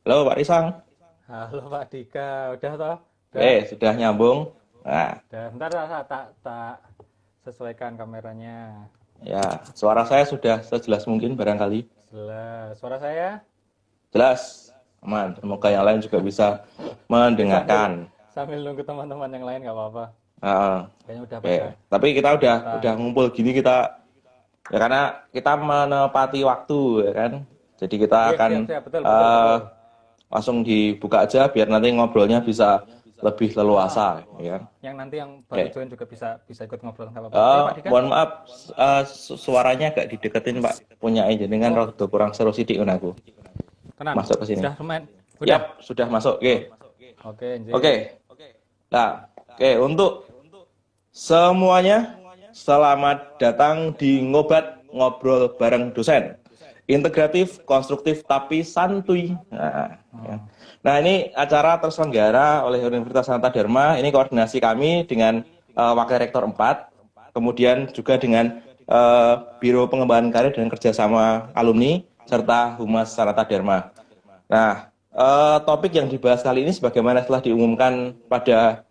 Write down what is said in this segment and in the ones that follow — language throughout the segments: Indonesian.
Halo Pak Risang. Halo Pak Dika, udah toh? Udah, Sudah nyambung. Nah, udah. Bentar tak sesuaikan kameranya. ya, suara saya sudah sejelas mungkin barangkali. Jelas. Suara saya? Jelas. Aman. Semoga yang lain Oke. juga bisa Ini sambil mendengarkan. sambil nunggu teman-teman yang lain nggak apa-apa. Nah, Kayaknya udah oke. pada Tapi kita udah kelihatan. ngumpul gini kita ya karena kita menepati waktu ya kan. Jadi kita Iya, akan siap, siap. Betul, betul, eh, betul. langsung dibuka aja biar nanti ngobrolnya bisa lebih Ah, leluasa ya kan. yang nanti baru Oke. join juga bisa bisa ikut ngobrol nggak apa-apa. Ayo Pak Dika. Mohon maaf, suaranya agak dideketin Pak. Punya aja dengan Oh, rada kurang seru sidik kan aku. tenang. Masuk ke sini. Udah lumayan. Udah. Yap, sudah masuk. Oke. Oke, Oke. anjir. Nah, oke untuk semuanya selamat datang di Ngobat Ngobrol bareng dosen. Integratif, konstruktif tapi santuy. Nah, ya. Oh. Nah, ini acara terselenggara oleh Universitas Sanata Dharma. Ini koordinasi kami dengan Wakil Rektor 4, kemudian juga dengan Biro Pengembangan Karir dan Kerjasama Alumni serta Humas Sanata Dharma. Nah, topik yang dibahas kali ini sebagaimana telah diumumkan pada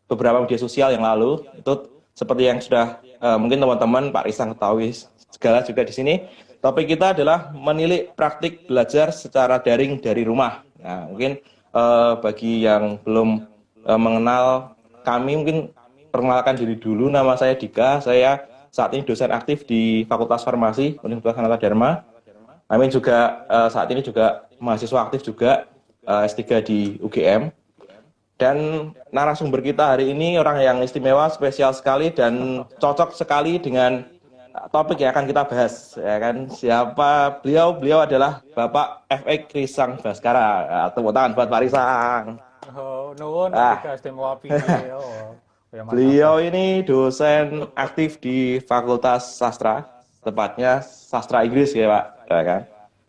beberapa media sosial yang lalu, itu seperti yang sudah mungkin teman-teman Pak Risang ketahui segala juga di sini. Topik kita adalah menilik praktik belajar secara daring dari rumah. Nah, mungkin bagi yang belum mengenal kami, mungkin perkenalkan diri dulu. Nama saya Dika, saya saat ini dosen aktif di Fakultas Farmasi Universitas Sanata Dharma. Kami juga saat ini juga mahasiswa aktif juga S3 di UGM. Dan narasumber kita hari ini orang yang istimewa, spesial sekali dan cocok sekali dengan topik yang akan kita bahas, ya kan? Siapa beliau? Beliau adalah Bapak F.X. Risang Baskara. Tepuk tangan buat Pak Risang. Oh, nuwun Pak Dika, Ah, istimewa piye? Oh, ya mantap beliau lah. ini dosen aktif di Fakultas Sastra, tepatnya Sastra Inggris ya Pak, ya kan?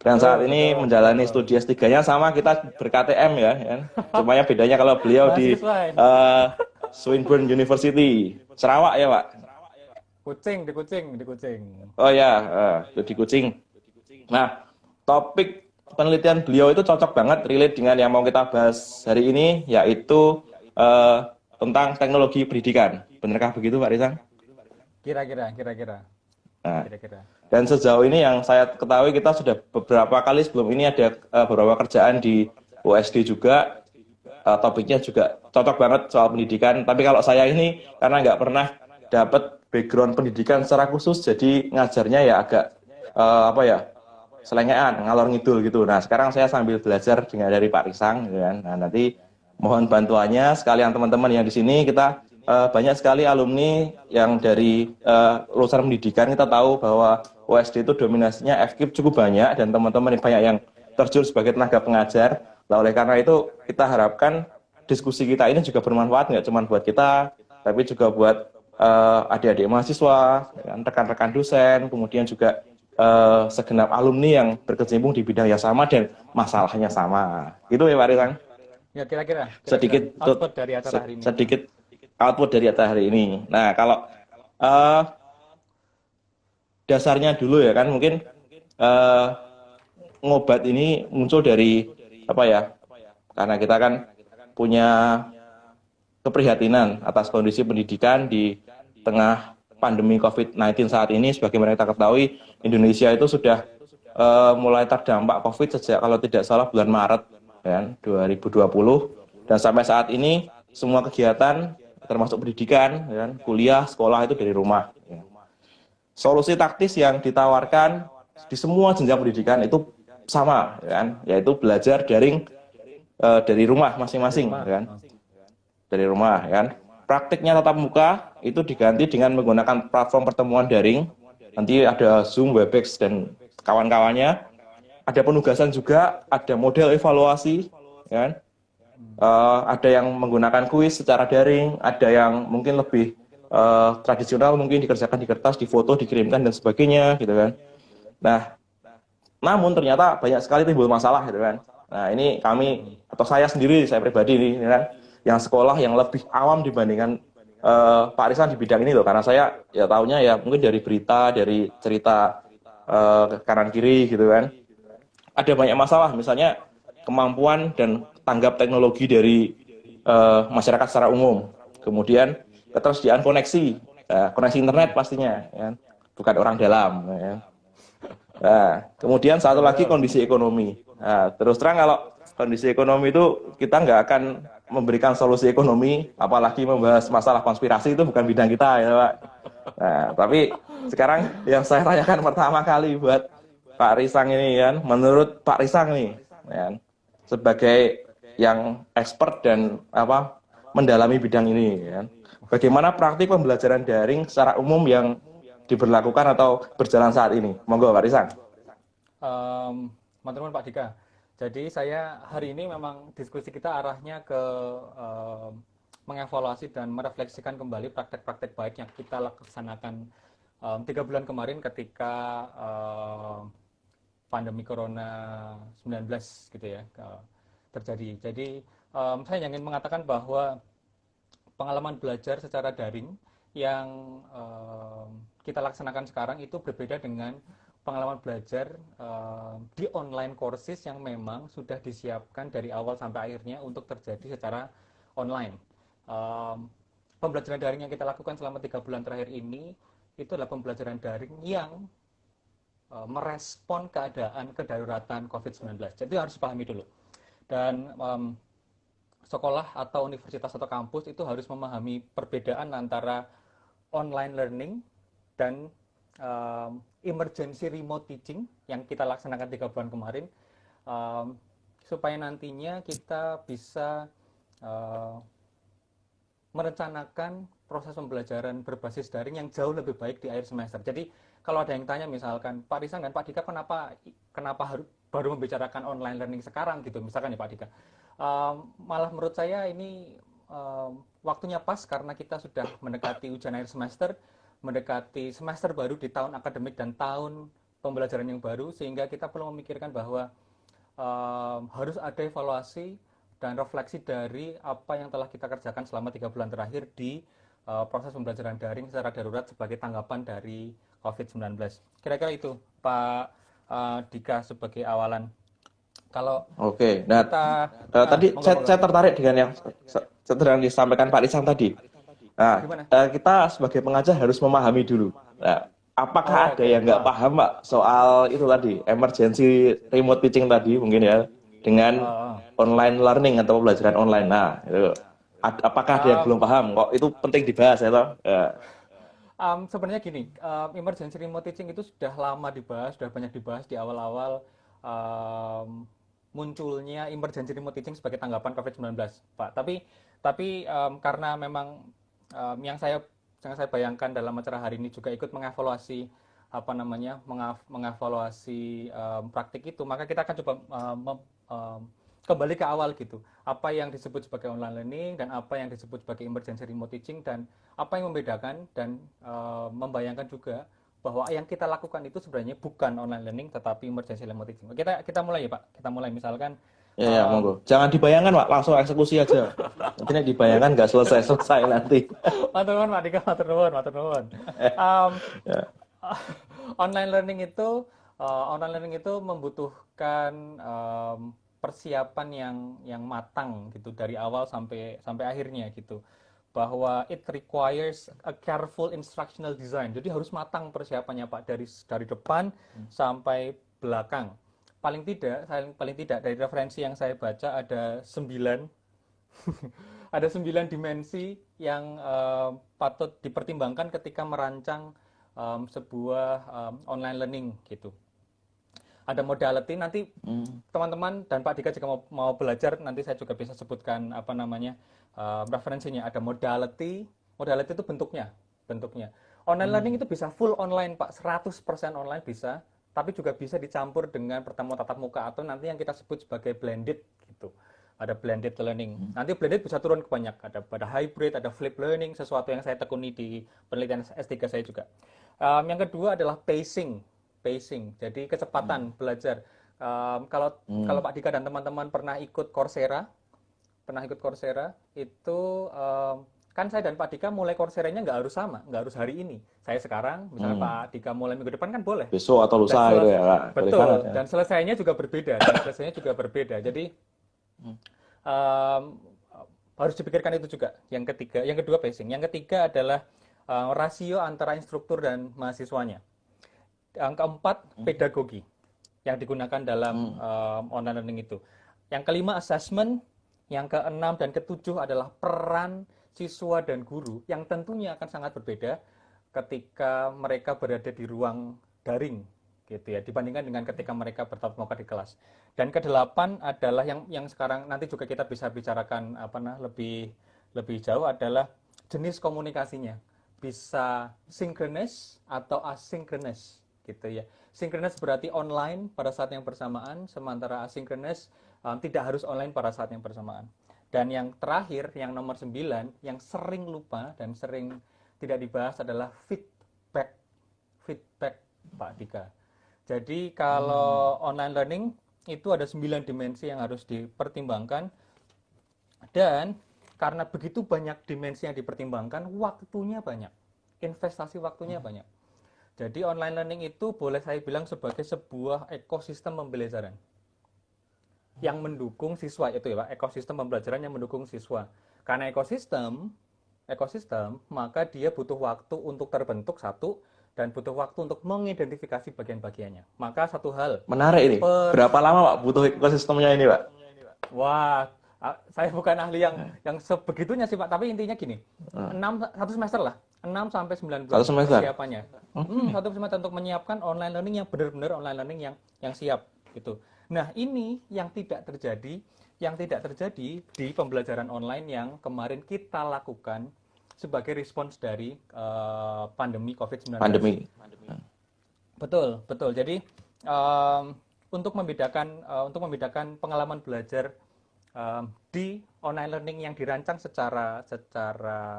Dan saat Betul, ini betul, menjalani betul. studi S3-nya sama kita ber-KTM ya, kan? Cuma yang bedanya kalau beliau di Mahasiswa ini. eh, Swinburne University, Sarawak ya Pak? Kucing, di Kucing, di Kucing. Oh ya, itu di Kucing. Nah, topik penelitian beliau itu cocok banget relate dengan yang mau kita bahas hari ini, yaitu eh, tentang teknologi pendidikan. Benarkah begitu Pak Rizang? Kira-kira, kira-kira, Nah, kira-kira. dan sejauh ini yang saya ketahui kita sudah beberapa kali sebelum ini ada beberapa kerjaan di USD juga, topiknya juga cocok banget soal pendidikan. Tapi kalau saya ini karena nggak pernah dapat background pendidikan secara khusus, jadi ngajarnya ya agak apa ya, selengean, ngalor ngidul gitu. Nah, sekarang saya sambil belajar dengan dari Pak Risang, gitu kan. Nah, nanti mohon bantuannya sekalian teman-teman yang di sini kita banyak sekali alumni yang dari lulusan pendidikan. Kita tahu bahwa USD itu dominasinya FKIP cukup banyak dan teman-teman banyak yang terjun sebagai tenaga pengajar. Nah, oleh karena itu kita harapkan diskusi kita ini juga bermanfaat nggak cuma buat kita, tapi juga buat adik-adik mahasiswa, rekan-rekan dosen, kemudian juga segenap alumni yang berkecimpung di bidang yang sama dan masalahnya sama. Itu ya Pak Rizang. Ya, kira-kira, kira-kira. Sedikit Output dari acara hari ini. sedikit output dari acara hari ini. Nah, kalau eh, dasarnya dulu ya kan mungkin eh, ngobat ini muncul dari apa ya? Karena kita kan punya keprihatinan atas kondisi pendidikan di tengah pandemi COVID-19 saat ini. Sebagaimana kita ketahui, Indonesia itu sudah mulai terdampak COVID sejak kalau tidak salah bulan Maret kan, 2020. Dan sampai saat ini semua kegiatan termasuk pendidikan, kan, kuliah, sekolah itu dari rumah. Ya. Solusi taktis yang ditawarkan di semua jenjang pendidikan itu sama, kan, yaitu belajar daring dari rumah Dari masing-masing, rumah. kan, Oh. dari rumah, kan. Praktiknya tatap muka itu diganti dengan menggunakan platform pertemuan daring. Nanti ada Zoom, Webex dan kawan-kawannya. Ada penugasan juga, ada model evaluasi, kan. Ada yang menggunakan kuis secara daring, ada yang mungkin lebih tradisional, mungkin dikerjakan di kertas, di foto, dikirimkan dan sebagainya, gitu kan. Nah, namun ternyata banyak sekali timbul masalah, gitu kan. Nah, ini kami atau saya sendiri, saya pribadi ini, kan, yang sekolah yang lebih awam dibandingkan Pak Arisan di bidang ini loh, karena saya ya tahunya ya mungkin dari berita, dari cerita kanan kiri, gitu kan. ada banyak masalah, misalnya kemampuan dan tanggap teknologi dari masyarakat secara umum. Kemudian ketersediaan koneksi, koneksi internet pastinya, ya kan? Bukan orang dalam. Ya kan? Nah, kemudian satu lagi Betul. kondisi ekonomi. Nah, terus terang kalau kondisi ekonomi itu kita nggak akan memberikan solusi ekonomi, apalagi membahas masalah konspirasi itu bukan bidang kita ya Pak. Nah, tapi sekarang yang saya tanyakan pertama kali buat Pak Risang ini kan, menurut Pak Risang nih, ya kan, sebagai yang expert dan mendalami bidang ini, ya kan, bagaimana praktik pembelajaran daring secara umum yang diberlakukan atau berjalan saat ini? Monggo Pak Risang. Teman-teman Pak Dika. Jadi saya hari ini memang diskusi kita arahnya ke mengevaluasi dan merefleksikan kembali praktek-praktek baik yang kita laksanakan 3 bulan kemarin ketika pandemi Corona 19 gitu ya terjadi. Jadi saya ingin mengatakan bahwa pengalaman belajar secara daring yang kita laksanakan sekarang itu berbeda dengan pengalaman belajar di online courses yang memang sudah disiapkan dari awal sampai akhirnya untuk terjadi secara online. Pembelajaran daring yang kita lakukan selama 3 bulan terakhir ini itu adalah pembelajaran daring yang merespon keadaan kedaruratan COVID-19. Jadi harus pahami dulu. Dan sekolah atau universitas atau kampus itu harus memahami perbedaan antara online learning dan emergency remote teaching yang kita laksanakan 3 bulan kemarin, supaya nantinya kita bisa merencanakan proses pembelajaran berbasis daring yang jauh lebih baik di akhir semester. Jadi kalau ada yang tanya misalkan, Pak Risang dan Pak Dika kenapa baru membicarakan online learning sekarang gitu, misalkan ya Pak Dika. Malah menurut saya ini waktunya pas karena kita sudah mendekati ujian akhir semester, mendekati semester baru di tahun akademik dan tahun pembelajaran yang baru, sehingga kita perlu memikirkan bahwa harus ada evaluasi dan refleksi dari apa yang telah kita kerjakan selama 3 bulan terakhir di proses pembelajaran daring secara darurat sebagai tanggapan dari COVID-19. Kira-kira itu Pak Dika sebagai awalan. Kalau Oke, nah tadi monggo. saya tertarik dengan yang sedang disampaikan Pak Risang tadi. Nah, kita sebagai pengajar harus memahami dulu. Nah, apakah ada yang nggak paham Pak soal itu tadi, emergency remote teaching tadi mungkin ya, dengan online learning atau pembelajaran online. Nah, itu. Apakah ada yang belum paham? Kok itu penting dibahas ya toh? Sebenarnya gini, emergency remote teaching itu sudah lama dibahas, sudah banyak dibahas di awal-awal munculnya emergency remote teaching sebagai tanggapan COVID-19, Pak. Tapi karena memang yang saya bayangkan dalam acara hari ini juga ikut mengevaluasi mengevaluasi praktik itu, maka kita akan coba kembali ke awal gitu. Apa yang disebut sebagai online learning dan apa yang disebut sebagai emergency remote teaching, dan apa yang membedakan, dan membayangkan juga bahwa yang kita lakukan itu sebenarnya bukan online learning tetapi emergency remote teaching. Kita mulai ya Pak. Kita mulai misalkan ya, monggo. Jangan dibayangkan Pak, langsung eksekusi aja. Nanti dibayangkan nggak selesai nanti. Matur nuwun Pak Dika, matur nuwun. Online learning itu membutuhkan persiapan yang matang gitu dari awal sampai akhirnya gitu. Bahwa it requires a careful instructional design. Jadi harus matang persiapannya Pak, dari depan sampai belakang. Paling tidak dari referensi yang saya baca ada 9 ada 9 dimensi yang patut dipertimbangkan ketika merancang sebuah online learning gitu. Ada modality, nanti teman-teman dan Pak Dika jika mau belajar, nanti saya juga bisa sebutkan referensinya. Ada modality itu bentuknya. Online learning itu bisa full online Pak, 100% online bisa, tapi juga bisa dicampur dengan pertemuan tatap muka atau nanti yang kita sebut sebagai blended gitu. Ada blended learning. Nanti blended bisa turun ke banyak. Ada hybrid, ada flip learning, sesuatu yang saya tekuni di penelitian S3 saya juga. Yang kedua adalah pacing. Jadi kecepatan belajar. Kalau Pak Dika dan teman-teman pernah ikut Coursera itu kan saya dan Pak Dika mulai Coursera-nya nggak harus sama, nggak harus hari ini. Saya sekarang, misalnya Pak Dika mulai minggu depan kan boleh. Besok atau Dan lusa gitu ya, Kak. Boleh betul, banget ya. dan selesainya juga berbeda, Jadi um, harus dipikirkan itu juga. Yang kedua pacing. Yang ketiga adalah rasio antara instruktur dan mahasiswanya. Yang keempat, pedagogi yang digunakan dalam online learning itu. Yang kelima, assessment. Yang keenam dan ketujuh adalah peran siswa dan guru yang tentunya akan sangat berbeda ketika mereka berada di ruang daring gitu ya, dibandingkan dengan ketika mereka bertatap muka di kelas. Dan kedelapan adalah yang sekarang nanti juga kita bisa bicarakan lebih jauh adalah jenis komunikasinya. Bisa synchronous atau asynchronous gitu ya. Synchronous berarti online pada saat yang bersamaan, sementara asynchronous tidak harus online pada saat yang bersamaan. Dan yang terakhir, yang nomor 9, yang sering lupa dan sering tidak dibahas adalah feedback. Feedback, Pak Dika. Jadi kalau online learning itu ada 9 dimensi yang harus dipertimbangkan. Dan karena begitu banyak dimensi yang dipertimbangkan, waktunya banyak. Investasi waktunya banyak. Jadi online learning itu boleh saya bilang sebagai sebuah ekosistem pembelajaran yang mendukung siswa itu ya Pak, ekosistem pembelajaran yang mendukung siswa. Karena ekosistem, maka dia butuh waktu untuk terbentuk satu dan butuh waktu untuk mengidentifikasi bagian-bagiannya. Maka satu hal. Menarik ini. Berapa lama Pak butuh ekosistemnya ini Pak? Wah, saya bukan ahli yang sebegitunya sih Pak, tapi intinya gini. 1 semester lah. 6 sampai 9 bulan persiapannya. 1 semester untuk menyiapkan online learning yang benar-benar online learning yang siap gitu. Nah, ini yang tidak terjadi di pembelajaran online yang kemarin kita lakukan sebagai respons dari pandemi COVID-19. Pandemi. Betul. Jadi untuk membedakan pengalaman belajar di online learning yang dirancang secara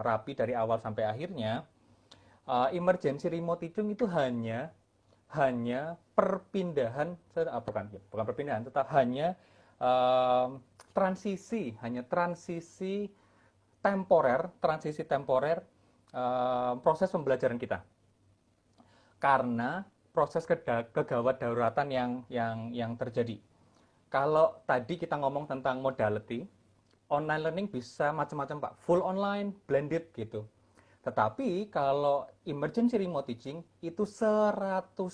rapi dari awal sampai akhirnya, emergency remote teaching itu hanya perpindahan, bukan perpindahan, tetap hanya transisi temporer proses pembelajaran kita. Karena proses kegawat dauratan yang terjadi. Kalau tadi kita ngomong tentang modality, online learning bisa macam-macam Pak, full online, blended gitu. Tetapi kalau emergency remote teaching itu 100%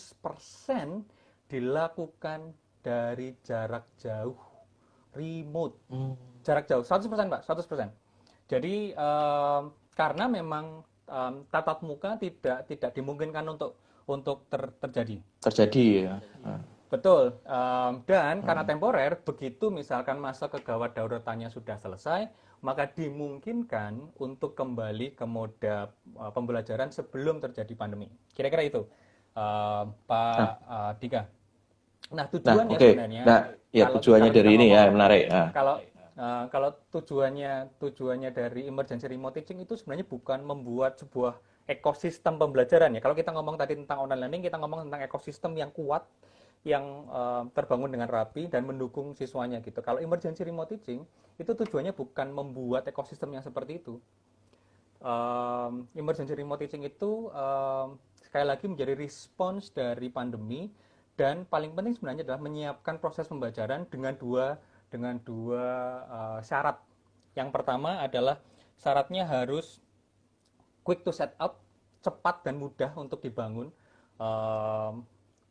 dilakukan dari jarak jauh, remote. Jarak jauh, 100% Pak, 100%. Jadi karena memang tatap muka tidak dimungkinkan untuk terjadi. Terjadi ya. Betul. Dan karena temporer, begitu misalkan masa kegawat dauratannya sudah selesai, maka dimungkinkan untuk kembali ke moda pembelajaran sebelum terjadi pandemi. Kira-kira itu, Pak Dika. Nah, tujuannya sebenarnya. Tujuannya dari ini ya, menarik. Kalau tujuannya dari emergency remote teaching itu sebenarnya bukan membuat sebuah ekosistem pembelajaran ya. Kalau kita ngomong tadi tentang online learning, kita ngomong tentang ekosistem yang kuat, yang terbangun dengan rapi dan mendukung siswanya gitu. Kalau emergency remote teaching itu tujuannya bukan membuat ekosistem yang seperti itu. Emergency remote teaching itu sekali lagi menjadi respons dari pandemi, dan paling penting sebenarnya adalah menyiapkan proses pembelajaran dengan dua syarat. Yang pertama adalah syaratnya harus quick to set up, cepat dan mudah untuk dibangun.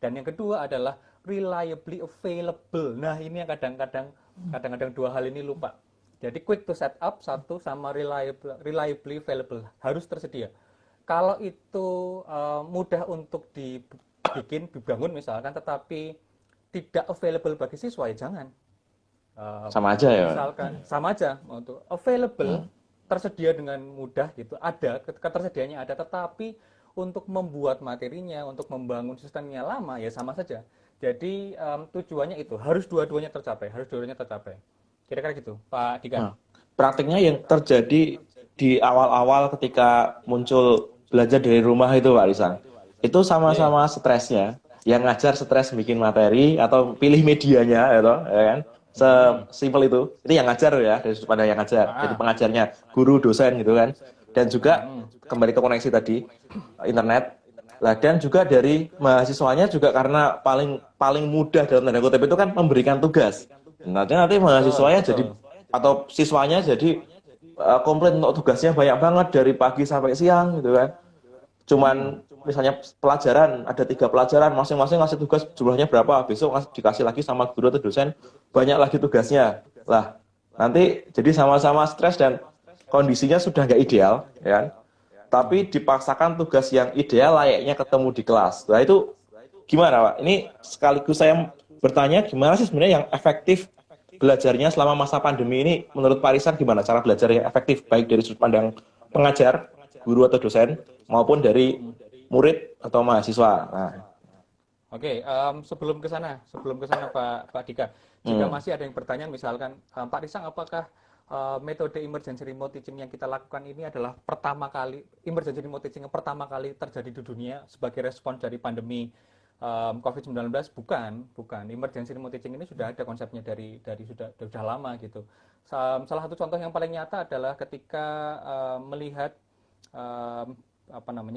Dan yang kedua adalah reliably available. Nah, ini yang kadang-kadang dua hal ini lupa. Jadi quick to set up satu, sama reliably available harus tersedia. Kalau itu mudah untuk dibangun misalkan, tetapi tidak available bagi siswa, ya jangan. Sama aja ya. Misalkan sama aja untuk available, tersedia dengan mudah gitu, ada ketersediaannya ada, tetapi untuk membuat materinya, untuk membangun sistemnya lama, ya sama saja. Jadi tujuannya itu harus dua-duanya tercapai, Kira-kira gitu, Pak Dika. Praktiknya yang terjadi di awal-awal ketika muncul belajar dari rumah itu Pak Risan, itu sama-sama stresnya. Yang ngajar stres bikin materi atau pilih medianya, ya kan? Sesimpel itu. Ini yang ngajar ya, dari sudut pandang yang ngajar, jadi pengajarnya, guru, dosen gitu kan. dan juga kembali ke koneksi tadi internet. Lah dan juga dari mahasiswanya juga karena paling mudah dalam tanda kutip itu kan memberikan tugas. Nanti Betul, mahasiswanya jadi betul. atau siswanya jadi komplain untuk tugasnya banyak banget dari pagi sampai siang gitu kan. Mm-mm. Cuman misalnya pelajaran ada 3 pelajaran masing-masing ngasih tugas jumlahnya berapa, besok dikasih lagi sama guru atau dosen banyak lagi tugasnya lah, nanti jadi sama-sama stres dan kondisinya sudah nggak ideal ya kan? Tapi dipaksakan tugas yang ideal layaknya ketemu di kelas. Nah itu gimana Pak? Ini sekaligus saya bertanya gimana sih sebenarnya yang efektif belajarnya selama masa pandemi ini menurut Pak Risan, gimana cara belajar yang efektif baik dari sudut pandang pengajar, guru atau dosen maupun dari murid atau mahasiswa. Nah, Oke, sebelum ke sana Pak Dika, jika hmm, masih ada yang bertanya, misalkan Pak Risang, apakah metode emergency remote teaching yang kita lakukan ini adalah emergency remote teaching yang pertama kali terjadi di dunia sebagai respons dari pandemi COVID-19? Bukan. Emergency remote teaching ini sudah ada konsepnya dari sudah lama gitu. Salah satu contoh yang paling nyata adalah ketika melihat um,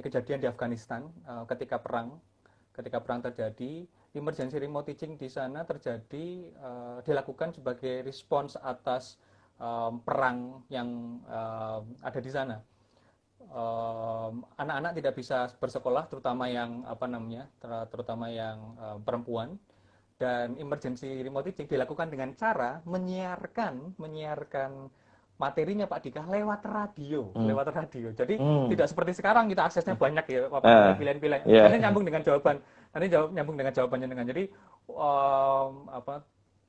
kejadian di Afghanistan ketika perang terjadi, emergency remote teaching di sana dilakukan sebagai respons atas perang yang ada di sana. Anak-anak tidak bisa bersekolah, terutama yang perempuan, dan emergency remote teaching dilakukan dengan cara menyiarkan materinya Pak Dika hmm, lewat radio. Jadi hmm. tidak seperti sekarang kita aksesnya banyak ya, Nah, pilihan-pilihan. Nanti ya, nyambung dengan jawabannya dengan. Jadi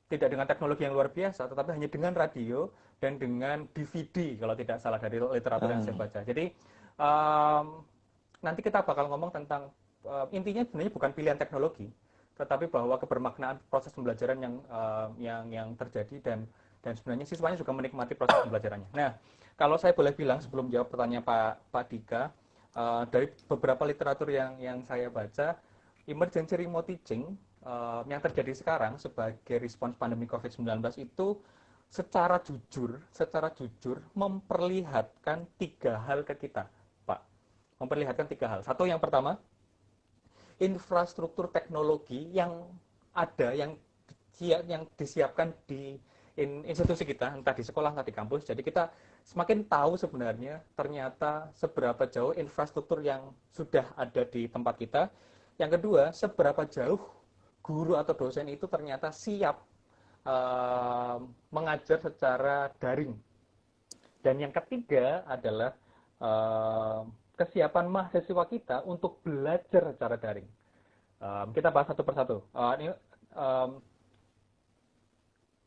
tidak dengan teknologi yang luar biasa, tetapi hanya dengan radio dan dengan DVD kalau tidak salah dari literatur yang saya ah, baca. Jadi um, nanti kita bakal ngomong tentang intinya sebenarnya bukan pilihan teknologi, tetapi bahwa kebermaknaan proses pembelajaran yang terjadi, dan sebenarnya siswanya juga menikmati proses pembelajarannya. Nah, kalau saya boleh bilang sebelum jawab pertanyaan Pak Dika, dari beberapa literatur yang saya baca, emergency remote teaching yang terjadi sekarang sebagai respons pandemi COVID-19 itu secara jujur memperlihatkan 3 hal ke kita, Pak. Memperlihatkan 3 hal. Satu, yang pertama, infrastruktur teknologi yang ada, yang disiapkan di institusi kita, entah di sekolah, entah di kampus. Jadi kita semakin tahu sebenarnya ternyata seberapa jauh infrastruktur yang sudah ada di tempat kita. Yang kedua, seberapa jauh guru atau dosen itu ternyata siap mengajar secara daring. Dan yang ketiga adalah kesiapan mahasiswa kita untuk belajar secara daring. Kita bahas satu persatu. Ini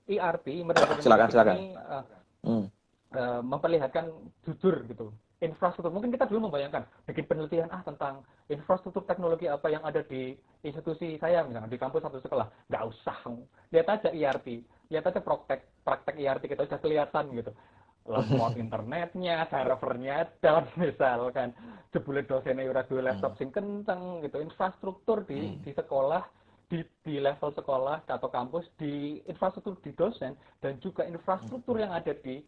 ERP, emergency remote silakan teaching silakan. ini Hmm, memperlihatkan jujur gitu. Infrastruktur, mungkin kita dulu membayangkan bikin penelitian tentang infrastruktur teknologi apa yang ada di institusi saya, misalnya di kampus atau sekolah. Nggak usah, lihat aja ERP, lihat aja praktek ERP, kita sudah kelihatan gitu. Lemot internetnya, servernya down misalkan, jebule dosennya ora duwe laptop sing kenceng gitu. Infrastruktur di sekolah, di level sekolah atau kampus, di infrastruktur di dosen, dan juga infrastruktur yang ada di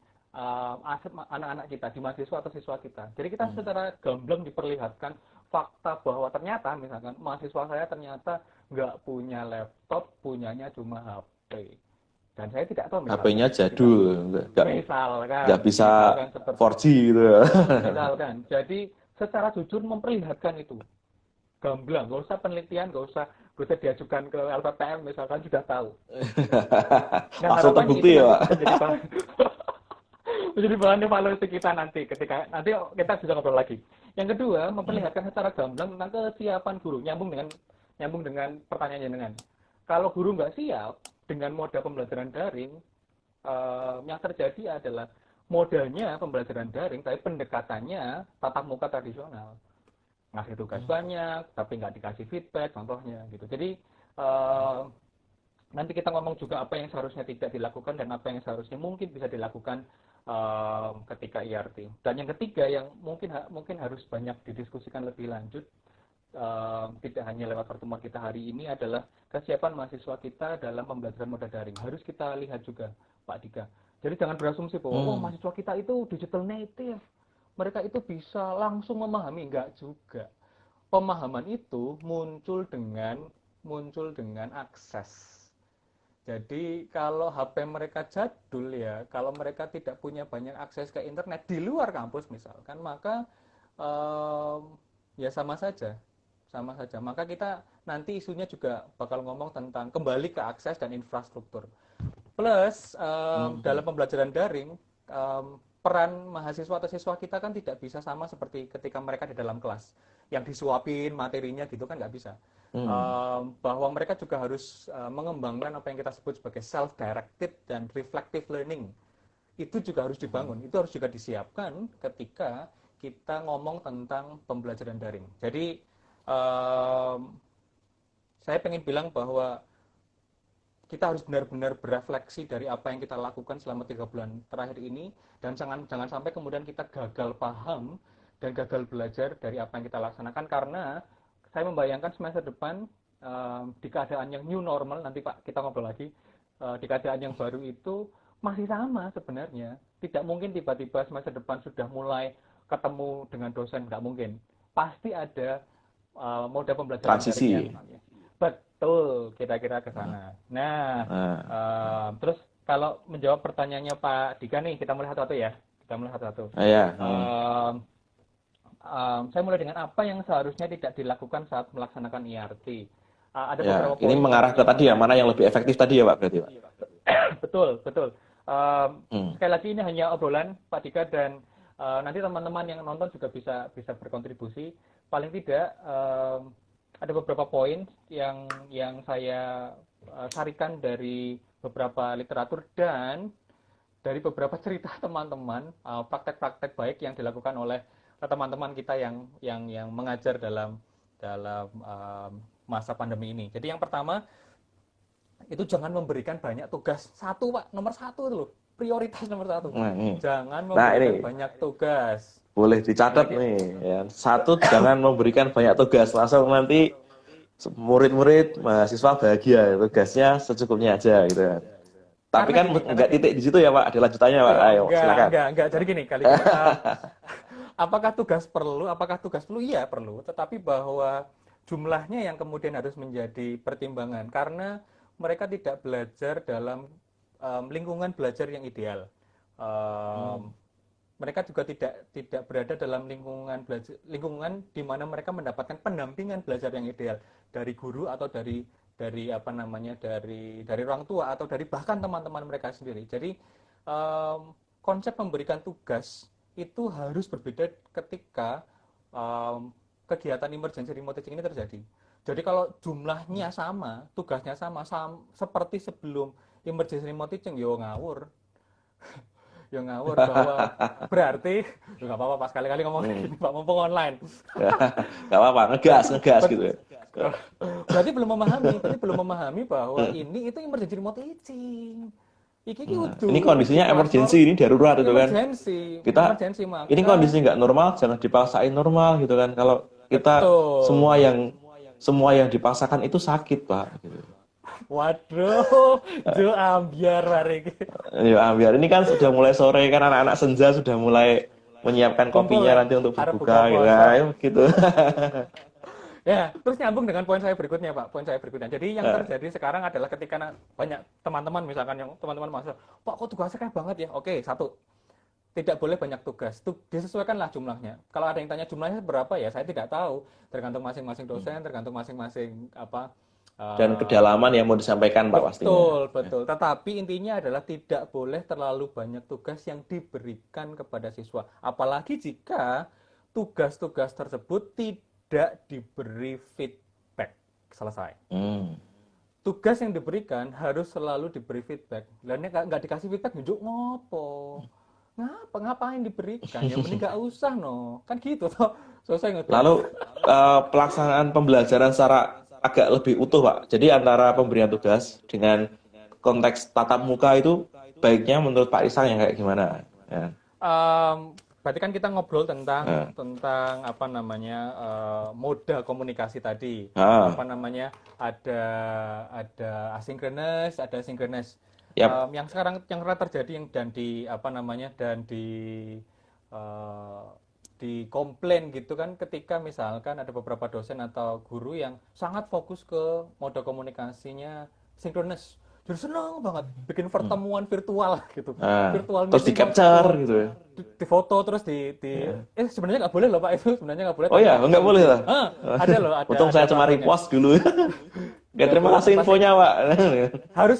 aset anak-anak kita, di mahasiswa atau siswa kita. Jadi kita secara gamblang diperlihatkan fakta bahwa ternyata misalkan mahasiswa saya ternyata nggak punya laptop, punyanya cuma HP. Dan saya tidak tahu misalkan, HP-nya jadul, nggak misalkan, bisa misalkan seperti 4G gitu. misalkan. Jadi secara jujur memperlihatkan itu gamblang, nggak usah penelitian, nggak usah diajukan ke LPPM misalkan, sudah tahu. Nah, Langsung harapannya itu terbukti ya nanti Pak. menjadi bahan menjadi bahan evaluasi kita nanti ketika nanti kita bisa ngobrol lagi. Yang kedua, memperlihatkan secara gamblang tentang kesiapan guru, nyambung dengan pertanyaannya dengan. Kalau guru nggak siap dengan moda pembelajaran daring, yang terjadi adalah modalnya pembelajaran daring, tapi pendekatannya tatap muka tradisional. Ngasih tugas banyak, tapi nggak dikasih feedback, contohnya gitu. Jadi nanti kita ngomong juga apa yang seharusnya tidak dilakukan dan apa yang seharusnya mungkin bisa dilakukan ketika ERT. Dan yang ketiga yang mungkin harus banyak didiskusikan lebih lanjut, tidak hanya lewat pertemuan kita hari ini, adalah kesiapan mahasiswa kita dalam pembelajaran moda daring. Harus kita lihat juga, Pak Dika. Jadi jangan berasumsi bahwa Hmm, mahasiswa kita itu digital native, mereka itu bisa langsung memahami, enggak juga. Pemahaman itu muncul dengan akses. Jadi kalau HP mereka jadul ya, kalau mereka tidak punya banyak akses ke internet di luar kampus misalkan, maka em, ya sama saja. Maka kita nanti isunya juga bakal ngomong tentang kembali ke akses dan infrastruktur. Plus dalam Hmm. pembelajaran daring, peran mahasiswa atau siswa kita kan tidak bisa sama seperti ketika mereka di dalam kelas, yang disuapin materinya gitu kan nggak bisa. Hmm. Bahwa mereka juga harus mengembangkan apa yang kita sebut sebagai self-directed dan reflective learning. Itu juga harus dibangun, itu harus juga disiapkan ketika kita ngomong tentang pembelajaran daring. Jadi saya pengen bilang bahwa kita harus benar-benar berefleksi dari apa yang kita lakukan selama 3 bulan terakhir ini, dan jangan sampai kemudian kita gagal paham dan gagal belajar dari apa yang kita laksanakan, karena saya membayangkan semester depan di keadaan yang new normal, nanti Pak kita ngobrol lagi, di keadaan yang baru itu masih sama sebenarnya. Tidak mungkin tiba-tiba semester depan sudah mulai ketemu dengan dosen, nggak mungkin. Pasti ada mode pembelajaran daring yang Transisi. betul, kira-kira ke Nah, sana. Nah, nah, terus kalau menjawab pertanyaannya Pak Dika nih, kita mulai satu-satu ya. Kita mulai satu-satu. ya. Um, saya mulai dengan apa yang seharusnya tidak dilakukan saat melaksanakan IRT. Ada Ya, beberapa ini poin mengarah ke tadi ya, mana yang lebih efektif tadi ya Pak berarti Pak. betul, betul. Hmm. Sekali lagi ini hanya obrolan Pak Dika, dan nanti teman-teman yang nonton juga bisa bisa berkontribusi. Paling tidak ada beberapa poin yang saya sarikan dari beberapa literatur dan dari beberapa cerita teman-teman, praktek-praktek baik yang dilakukan oleh teman-teman kita yang mengajar dalam dalam masa pandemi ini. Jadi yang pertama itu jangan memberikan banyak tugas. Satu Pak, nomor satu itu loh, prioritas nomor satu. Nah, ini. Jangan Nah, ini memberikan banyak tugas. boleh Karena dicatat nih ya. Satu, jangan memberikan banyak tugas. Langsung nanti murid-murid, mahasiswa bahagia, tugasnya secukupnya aja gitu kan. Tapi karena kan gini, karena nggak titik di situ ya Pak, ada lanjutannya Pak. ya Ayo, silakan. enggak. Jadi gini, kali gini. Apakah tugas perlu? Apakah tugas perlu? Iya perlu. Tetapi bahwa jumlahnya yang kemudian harus menjadi pertimbangan, karena mereka tidak belajar dalam lingkungan belajar yang ideal. Hmm. Em, Mereka juga tidak berada dalam lingkungan di mana mereka mendapatkan pendampingan belajar yang ideal dari guru atau dari apa namanya dari orang tua atau dari bahkan teman-teman mereka sendiri. Jadi konsep memberikan tugas itu harus berbeda ketika um, kegiatan emergency remote teaching ini terjadi. Jadi kalau jumlahnya sama, tugasnya seperti sebelum emergency remote teaching, yo ngawur. Yo ngawur bahwa berarti nggak apa-apa pas kali-kali ngomong kayak Hmm. gini Pak, mumpung online. Nggak apa-apa, ngegas, ngegas gitu ya. Berarti belum memahami bahwa ini itu emergency remote teaching. Iki Nah, kudu ini kondisinya kelas emergency, ini darurat itu kan. Kita, emergency ini maka kondisi nggak normal, jangan dipaksain normal gitu kan. Kalau kita semua betul. yang semua yang dipaksakan itu sakit Pak. Gitu. Waduh, jo ambiar hari ini. Ya, biar ini kan sudah mulai sore kan anak-anak senja sudah mulai menyiapkan Kumpul kopinya ya, nanti untuk arep buka berbuka gitu. puasa. Nah, gitu. Ya, terus nyambung dengan poin saya berikutnya, Pak. Poin saya berikutnya. Jadi yang terjadi sekarang adalah ketika banyak teman-teman, misalkan yang teman-teman masuk, Pak, kok tugasnya kayak banget ya? Oke, satu, tidak boleh banyak tugas. Disesuaikanlah jumlahnya. Kalau ada yang tanya jumlahnya berapa ya, saya tidak tahu. Tergantung masing-masing dosen, tergantung masing-masing apa. Dan eh, kedalaman yang mau disampaikan Pak pastinya. betul, betul. Tetapi intinya adalah tidak boleh terlalu banyak tugas yang diberikan kepada siswa. Apalagi jika tugas-tugas tersebut tidak diberi feedback. Selesai. Hmm. Tugas yang diberikan harus selalu diberi feedback. Lainnya nggak dikasih feedback, nunjuk ngopo. Ngapain diberikan? Ya mending nggak usah no. Kan gitu toh. Selesai ngetes. Lalu pelaksanaan pembelajaran secara agak lebih utuh Pak. Jadi antara pemberian tugas dengan konteks tatap muka itu baiknya menurut Pak Isang yang kayak gimana? Ya. Berarti kan kita ngobrol Nah, tentang apa namanya moda komunikasi tadi. Apa ah, namanya ada asynchronous, ada synchronous. yap. Yang sekarang terjadi yang dan di apa namanya dan di eh, dikomplain gitu kan ketika misalkan ada beberapa dosen atau guru yang sangat fokus ke mode komunikasinya sinkronis. Jadi seneng banget bikin pertemuan virtual gitu. Nah, Virtual terus di meeting capture virtual gitu ya. di foto terus Ya. sebenarnya nggak boleh loh Pak, itu sebenarnya nggak boleh Oh ya, tanpa nggak izin boleh lah. ada loh, Untung ada saya cuma aturannya. repost dulu. Oke, Nggak terima boleh kasih tanpa infonya, Pak. harus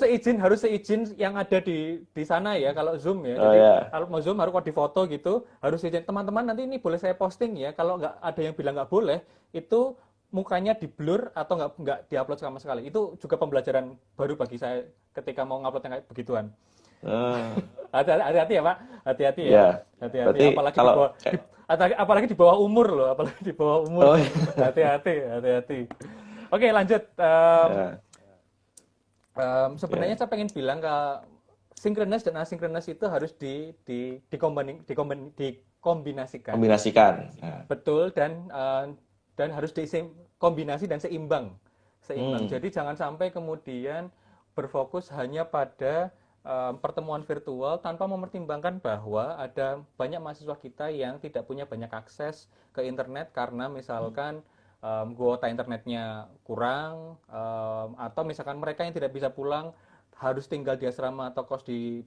seizin yang ada di sana ya kalau Zoom ya. Oh Jadi ya. kalau mau Zoom harus di foto gitu, harus izin teman-teman nanti ini boleh saya posting ya. Kalau nggak ada yang bilang nggak boleh, itu mukanya di blur atau nggak diupload sama sekali. Itu juga pembelajaran baru bagi saya ketika mau ngupload yang kayak begituan. Ah, Hati-hati ya Pak, hati-hati ya, ya. hati-hati. Berarti Apalagi di kalau bawah apalagi di bawah umur loh, apalagi di bawah umur. oh iya. Hati-hati, hati-hati. Oke lanjut. Ya, Sebenarnya ya. saya pengen bilang ke sinkronis dan asinkronis itu harus dikombinasikan. Kombinasikan. Nah. Betul, dan harus kombinasi dan seimbang. Seimbang. Hmm. Jadi jangan sampai kemudian berfokus hanya pada pertemuan virtual tanpa mempertimbangkan bahwa ada banyak mahasiswa kita yang tidak punya banyak akses ke internet karena misalkan kuota internetnya kurang, atau misalkan mereka yang tidak bisa pulang harus tinggal di asrama atau kos di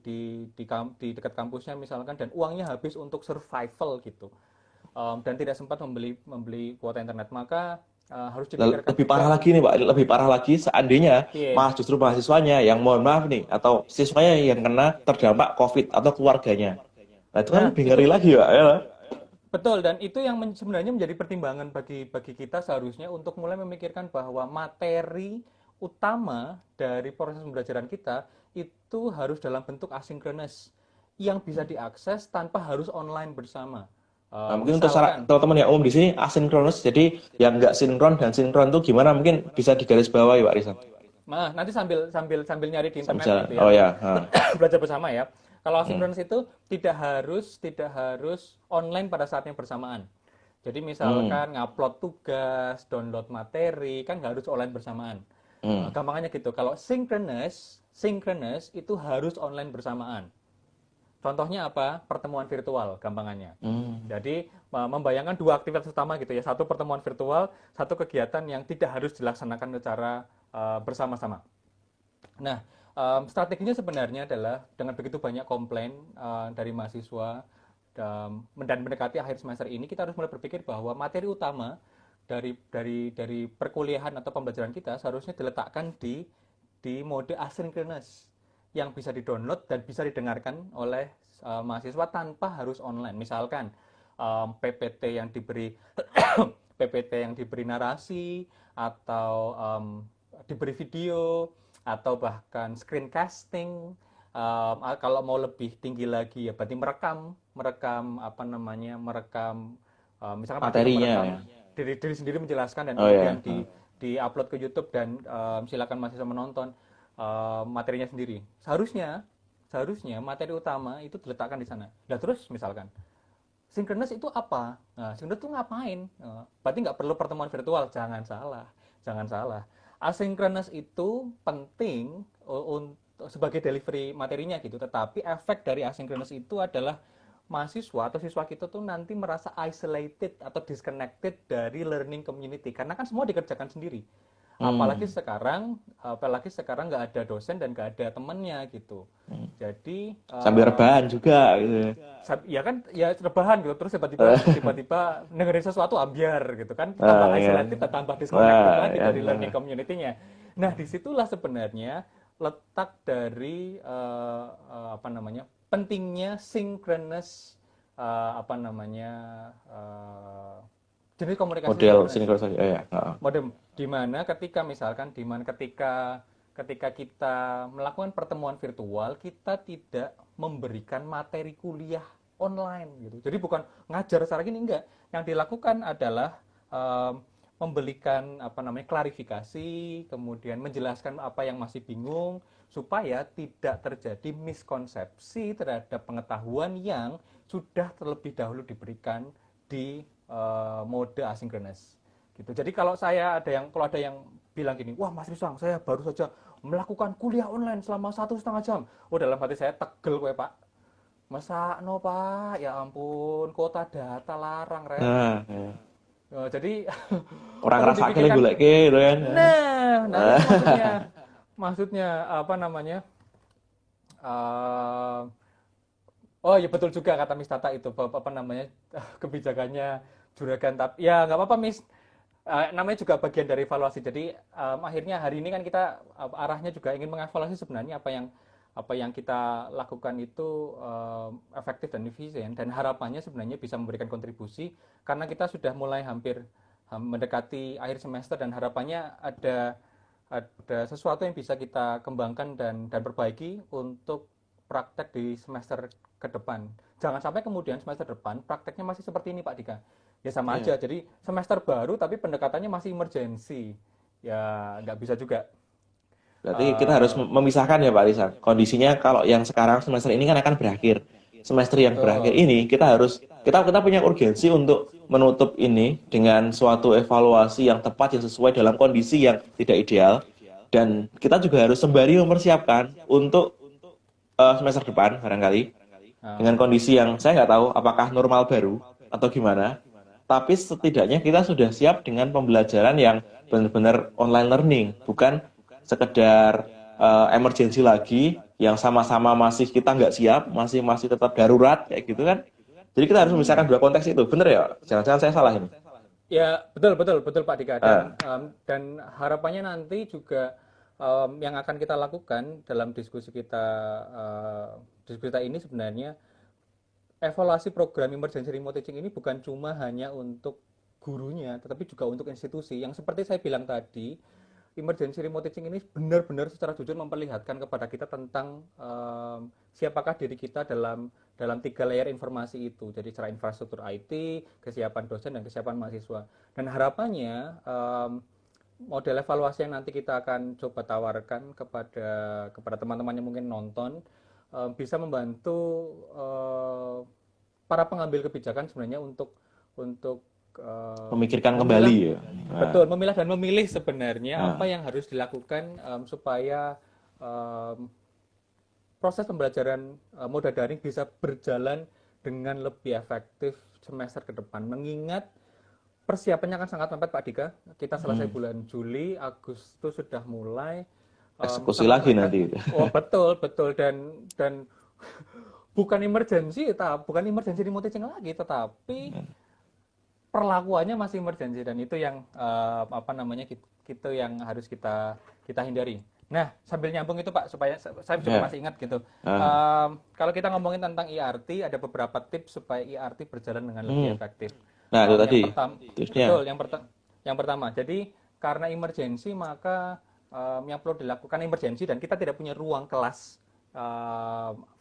dekat kampusnya misalkan, dan uangnya habis untuk survival gitu, dan tidak sempat membeli kuota internet, maka harus dipikirkan Lebih juga parah lagi nih, Pak. Lebih parah lagi seandainya iya. justru mahasiswanya yang mohon maaf nih, atau siswanya yang kena terdampak COVID atau keluarganya. Nah, itu kan Nah, lebih itu ngeri lagi, Pak. Ya. betul, dan itu yang sebenarnya menjadi pertimbangan bagi kita seharusnya untuk mulai memikirkan bahwa materi utama dari proses pembelajaran kita itu harus dalam bentuk asinkronis yang bisa diakses tanpa harus online bersama. Nah, mungkin untuk Misalkan, teman-teman yang umum di sini asinkronus, jadi yang nggak sinkron dan sinkron itu gimana? Mungkin bisa digarisbawahi, Pak Rizal. nanti sambil nyari di Sambil internet jalan. gitu ya, Oh ya. Nah. belajar bersama ya. Kalau Hmm. asinkronis itu tidak harus online pada saat yang bersamaan. Jadi Hmm. misalkan ngupload tugas, download materi, kan nggak harus online bersamaan. Hmm. Gampangannya gitu. Kalau sinkronis itu harus online bersamaan. Contohnya apa? Pertemuan virtual, gampangannya. Hmm. Jadi membayangkan dua aktivitas utama gitu ya. Satu pertemuan virtual, satu kegiatan yang tidak harus dilaksanakan secara bersama-sama. Nah, strateginya sebenarnya adalah dengan begitu banyak komplain dari mahasiswa dan mendekati akhir semester ini, kita harus mulai berpikir bahwa materi utama dari perkuliahan atau pembelajaran kita seharusnya diletakkan di mode asinkronus yang bisa di-download dan bisa didengarkan oleh mahasiswa tanpa harus online. Misalkan PPT yang diberi PPT yang diberi narasi atau diberi video atau bahkan screencasting. Kalau mau lebih tinggi lagi ya berarti merekam apa namanya, misalkan praktikum Materinya merekam ya. diri sendiri menjelaskan dan Oh kemudian ya. Nah. di-upload ke YouTube dan silakan mahasiswa menonton materinya sendiri. Seharusnya materi utama itu diletakkan di sana. Nah, terus misalkan sinkronis itu apa? Nah, sinkronis itu ngapain? Berarti nggak perlu pertemuan virtual. Jangan salah, jangan salah. Asinkronis itu penting sebagai delivery materinya gitu. Tetapi efek dari asinkronis itu adalah mahasiswa atau siswa kita tuh nanti merasa isolated atau disconnected dari learning community karena kan semua dikerjakan sendiri. Apalagi Hmm. sekarang nggak ada dosen dan nggak ada temennya gitu. Hmm. Jadi Sambil rebahan juga gitu. ya kan ya rebahan gitu, terus tiba-tiba dengerin sesuatu ambiar gitu kan, tambah Ah, ya. isolated dan tambah disconnected Wah, lagi ya. dari learning community-nya. Nah, disitulah sebenarnya letak dari apa namanya, pentingnya synchronous apa namanya, jenis komunikasi Model synchronous. sinkronisasi. Oh ya. Heeh. Modem di mana ketika kita melakukan pertemuan virtual, kita tidak memberikan materi kuliah online gitu. Jadi bukan ngajar secara gini, enggak. Yang dilakukan adalah memberikan apa namanya klarifikasi, kemudian menjelaskan apa yang masih bingung supaya tidak terjadi miskonsepsi terhadap pengetahuan yang sudah terlebih dahulu diberikan di mode asinkronus gitu. Jadi kalau ada yang bilang gini, wah Mas Risang, saya baru saja melakukan kuliah online selama 1,5 jam. Oh, dalam hati saya tegel kowe Pak. Mesakno Pak, ya ampun, kuota data larang rek. Nah, ya. Jadi Orang perlu ngerasa dipikirkan. golek-golek gitu kan. Nah itu maksudnya apa namanya? eh, oh ya betul juga kata Miss Tata itu apa namanya kebijakannya juragan tapi ya nggak apa-apa Miss. Namanya juga bagian dari evaluasi. Jadi akhirnya hari ini kan kita arahnya juga ingin mengevaluasi sebenarnya apa yang kita lakukan itu efektif dan efisien dan harapannya sebenarnya bisa memberikan kontribusi karena kita sudah mulai hampir mendekati akhir semester dan harapannya ada sesuatu yang bisa kita kembangkan dan perbaiki untuk praktek di semester ke depan. Jangan sampai kemudian semester depan prakteknya masih seperti ini Pak Dika. Ya sama aja, Iya. jadi semester baru tapi pendekatannya masih emergency. Ya nggak bisa juga. Berarti kita harus Eh, memisahkan ya Pak Rizal. Kondisinya kalau yang sekarang semester ini kan akan berakhir. Semester yang berakhir betul. ini kita punya urgensi untuk menutup ini dengan suatu evaluasi yang tepat yang sesuai dalam kondisi yang tidak ideal dan kita juga harus sembari mempersiapkan untuk semester depan barangkali Nah, dengan kondisi yang saya nggak tahu apakah normal baru atau gimana. Tapi setidaknya kita sudah siap dengan pembelajaran yang benar-benar online learning, bukan sekedar emergency lagi yang sama-sama masih kita nggak siap, masih masih tetap darurat kayak gitu kan. Jadi kita harus memisahkan dua konteks itu, bener ya? Jangan-jangan saya salah ini. ya betul betul betul Pak Dika Ah, dan harapannya nanti juga yang akan kita lakukan dalam diskusi kita ini sebenarnya evaluasi program emergency remote teaching ini bukan cuma hanya untuk gurunya, tetapi juga untuk institusi. Yang seperti saya bilang tadi, emergency remote teaching ini benar-benar secara jujur memperlihatkan kepada kita tentang siapakah diri kita dalam tiga layer informasi itu. Jadi secara infrastruktur IT, kesiapan dosen dan kesiapan mahasiswa. Dan harapannya model evaluasi yang nanti kita akan coba tawarkan kepada teman-teman yang mungkin nonton bisa membantu eh, para pengambil kebijakan sebenarnya untuk memikirkan kembali memilah ya. Nah, betul memilah dan memilih sebenarnya apa nah. yang harus dilakukan supaya em, proses pembelajaran moda daring bisa berjalan dengan lebih efektif semester ke depan. Mengingat persiapannya akan sangat mepet Pak Dika. Kita selesai Hmm. bulan Juli, Agustus sudah mulai. Eksekusi Sangat lagi mepet. nanti. Oh betul betul dan bukan emergency remote teaching lagi, tetapi perlakuannya masih emergency dan itu yang apa namanya kita yang harus kita hindari. Nah, sambil nyambung itu Pak, supaya saya juga Ya. masih ingat gitu. Ah. Kalau kita ngomongin tentang ERT, ada beberapa tips supaya ERT berjalan dengan lebih Hmm. efektif. Nah, itu Yang tadi pertama, tipsnya. betul, yang pertama. Jadi karena emergency maka yang perlu dilakukan emergency dan kita tidak punya ruang kelas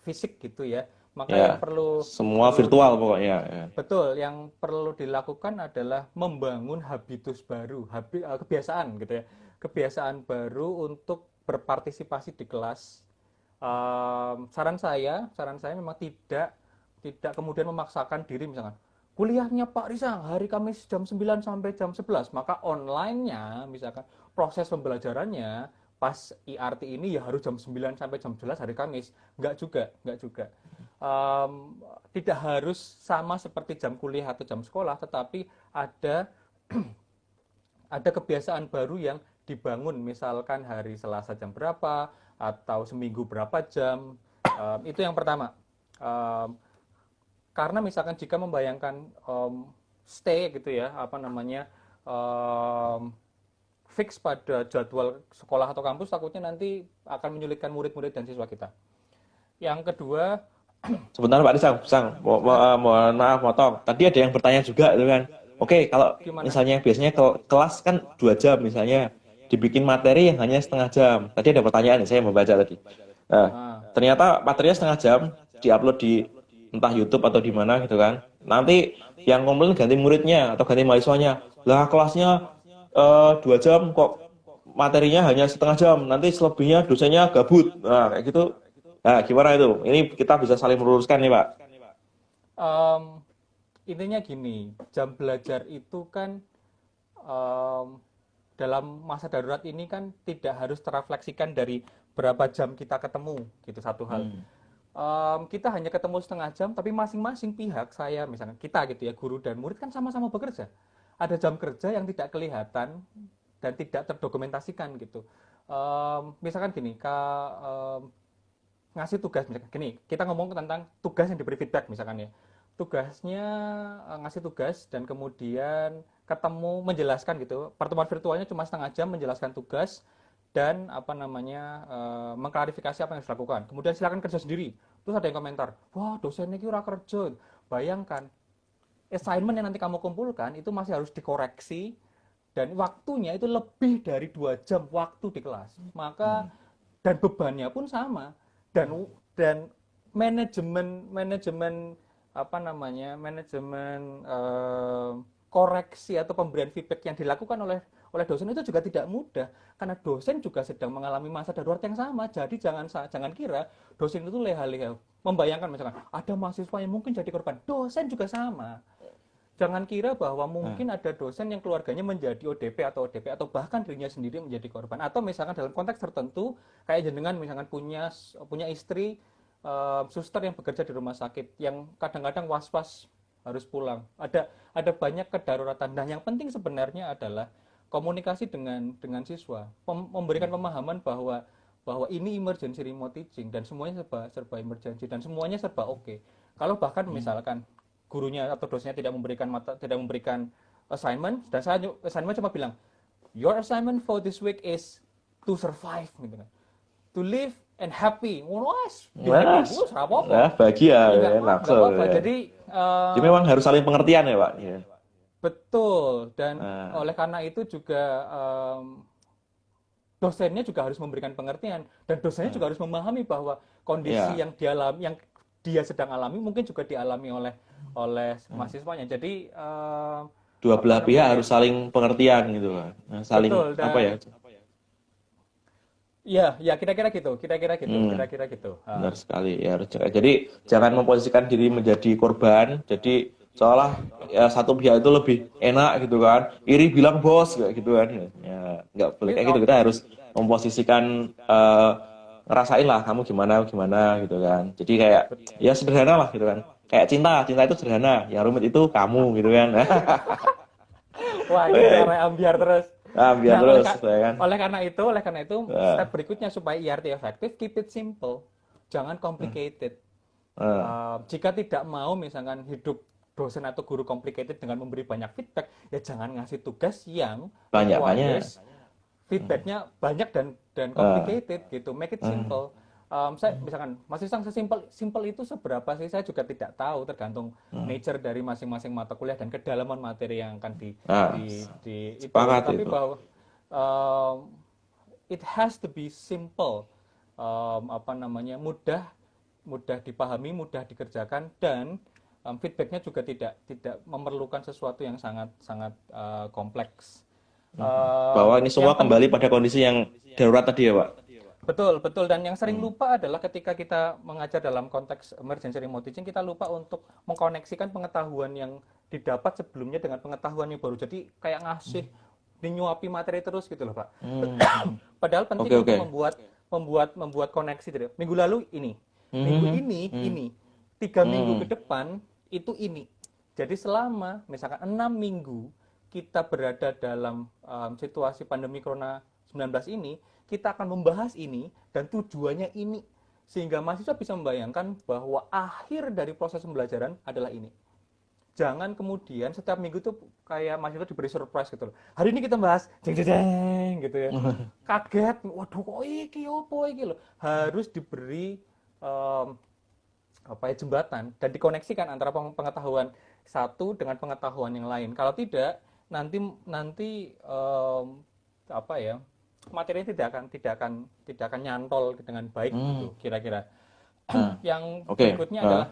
fisik gitu ya. Maka Ya, yang perlu semua perlu virtual pokoknya. Ya. betul, yang perlu dilakukan adalah membangun habitus baru, kebiasaan gitu ya. Kebiasaan baru untuk berpartisipasi di kelas. Saran saya memang tidak kemudian memaksakan diri misalkan kuliahnya Pak Risang hari Kamis jam 9 sampai jam 11, maka online-nya misalkan proses pembelajarannya pas IRT ini ya harus jam 9 sampai jam 11 hari Kamis. Enggak juga. Em, Tidak harus sama seperti jam kuliah atau jam sekolah, tetapi ada ada kebiasaan baru yang dibangun, misalkan hari Selasa jam berapa atau seminggu berapa jam. Itu yang pertama. Em, karena misalkan jika membayangkan stay gitu ya, apa namanya, em, fix pada jadwal sekolah atau kampus, takutnya nanti akan menyulitkan murid-murid dan siswa kita. Yang kedua, Sebentar Pak Risang, mohon maaf motong. Tadi ada yang bertanya juga itu kan. Oke, kalau gimana? misalnya biasanya kelas kan 2 jam misalnya, dibikin materi yang hanya setengah jam. Tadi ada pertanyaan nih, saya membaca tadi. Nah, Ah, ternyata materinya setengah jam, diupload di entah YouTube atau di mana gitu kan. Nanti yang komplain ganti muridnya atau ganti mahasiswanya. Lah kelasnya 2 jam kok materinya hanya setengah jam. Nanti selebihnya dosennya gabut. Nah, kayak gitu. Nah, gimana itu? Ini kita bisa saling meluruskan nih, Pak. em, intinya gini, jam belajar itu kan em, dalam masa darurat ini kan tidak harus terrefleksikan dari berapa jam kita ketemu gitu satu hal. Hmm. kita hanya ketemu setengah jam, tapi masing-masing pihak, saya misalnya kita gitu ya, guru dan murid kan sama-sama bekerja. Ada jam kerja yang tidak kelihatan dan tidak terdokumentasikan gitu. Misalkan gini, ngasih tugas misalkan gini, kita ngomong tentang tugas yang diberi feedback misalkan ya. Tugasnya ngasih tugas dan kemudian ketemu menjelaskan gitu. Pertemuan virtualnya cuma setengah jam menjelaskan tugas dan apa namanya mengklarifikasi apa yang harus dilakukan. Kemudian silakan kerja sendiri. Terus ada yang komentar, wah dosennya kira kerja. Bayangkan, assignment yang nanti kamu kumpulkan itu masih harus dikoreksi dan waktunya itu lebih dari 2 jam waktu di kelas. Maka dan bebannya pun sama dan manajemen apa namanya manajemen koreksi atau pemberian feedback yang dilakukan oleh dosen itu juga tidak mudah karena dosen juga sedang mengalami masa darurat yang sama. Jadi jangan kira dosen itu leha-leha. Membayangkan misalkan ada mahasiswa yang mungkin jadi korban, dosen juga sama. Jangan kira bahwa mungkin ada dosen yang keluarganya menjadi ODP atau bahkan dirinya sendiri menjadi korban. Atau misalkan dalam konteks tertentu kayak jenengan misalkan punya istri suster yang bekerja di rumah sakit yang kadang-kadang was-was harus pulang. Ada banyak kedaruratan. Nah, yang penting sebenarnya adalah komunikasi dengan siswa, memberikan pemahaman bahwa ini emergency remote teaching dan semuanya serba emergency dan semuanya serba oke. Kalau bahkan misalkan gurunya atau dosennya tidak memberikan assignment dan saya assignment cuma bilang your assignment for this week is to survive gitu kan. To live and happy. Wes, bagus, apa-apa. Nah, bahagia enak. Jadi memang harus saling pengertian ya, Pak. Ya. Betul, dan oleh karena itu juga dosennya juga harus memberikan pengertian dan dosennya juga harus memahami bahwa kondisi yang dia sedang alami mungkin juga dialami oleh mahasiswanya. Jadi dua belah pihak harus saling pengertian gitu, Pak. Saling betul, dan, apa ya? Ya, kira-kira gitu. Benar sekali ya. Jadi jangan memposisikan diri menjadi korban. Jadi seolah ya satu pihak itu lebih enak gitu kan. Iri bilang bos kayak gitu kan. Ya nggak boleh kayak gitu. Kita harus memposisikan ngerasain lah kamu gimana gitu kan. Jadi kayak ya sederhana lah gitu kan. Kayak cinta itu sederhana. Yang rumit itu kamu gitu kan. Wah, ini ambiar terus. Biar terus, kan? Oleh karena itu, step berikutnya supaya IRT efektif, keep it simple, jangan complicated. Jika tidak mau, misalkan hidup dosen atau guru complicated dengan memberi banyak feedback, ya jangan ngasih tugas yang banyak. Feedbacknya banyak dan complicated gitu. Make it simple. Saya misalkan masih sesimpel itu seberapa sih saya juga tidak tahu, tergantung nature dari masing-masing mata kuliah dan kedalaman materi yang akan di itu. Tapi bahwa it has to be simple, mudah dipahami, mudah dikerjakan dan feedbacknya juga tidak memerlukan sesuatu yang sangat kompleks. Bahwa ini semua kembali pada kondisi yang darurat tadi ya, Pak. Betul. Dan yang sering lupa adalah ketika kita mengajar dalam konteks emergency remote teaching, kita lupa untuk mengkoneksikan pengetahuan yang didapat sebelumnya dengan pengetahuan yang baru. Jadi kayak ngasih, dinyuapi materi terus gitu loh, Pak. Padahal penting untuk membuat koneksi. Minggu lalu ini, minggu ini, 3 minggu ke depan itu ini. Jadi selama misalkan 6 minggu kita berada dalam situasi pandemi Corona 19 ini, kita akan membahas ini dan tujuannya ini sehingga mahasiswa bisa membayangkan bahwa akhir dari proses pembelajaran adalah ini. Jangan kemudian setiap minggu tuh kayak mahasiswa diberi surprise gitu loh. Hari ini kita bahas jeng gitu ya. Kaget, waduh kok iki opo iki loh. Harus diberi jembatan dan dikoneksikan antara pengetahuan satu dengan pengetahuan yang lain. Kalau tidak nanti materinya tidak akan nyantol dengan baik gitu kira-kira. Yang berikutnya adalah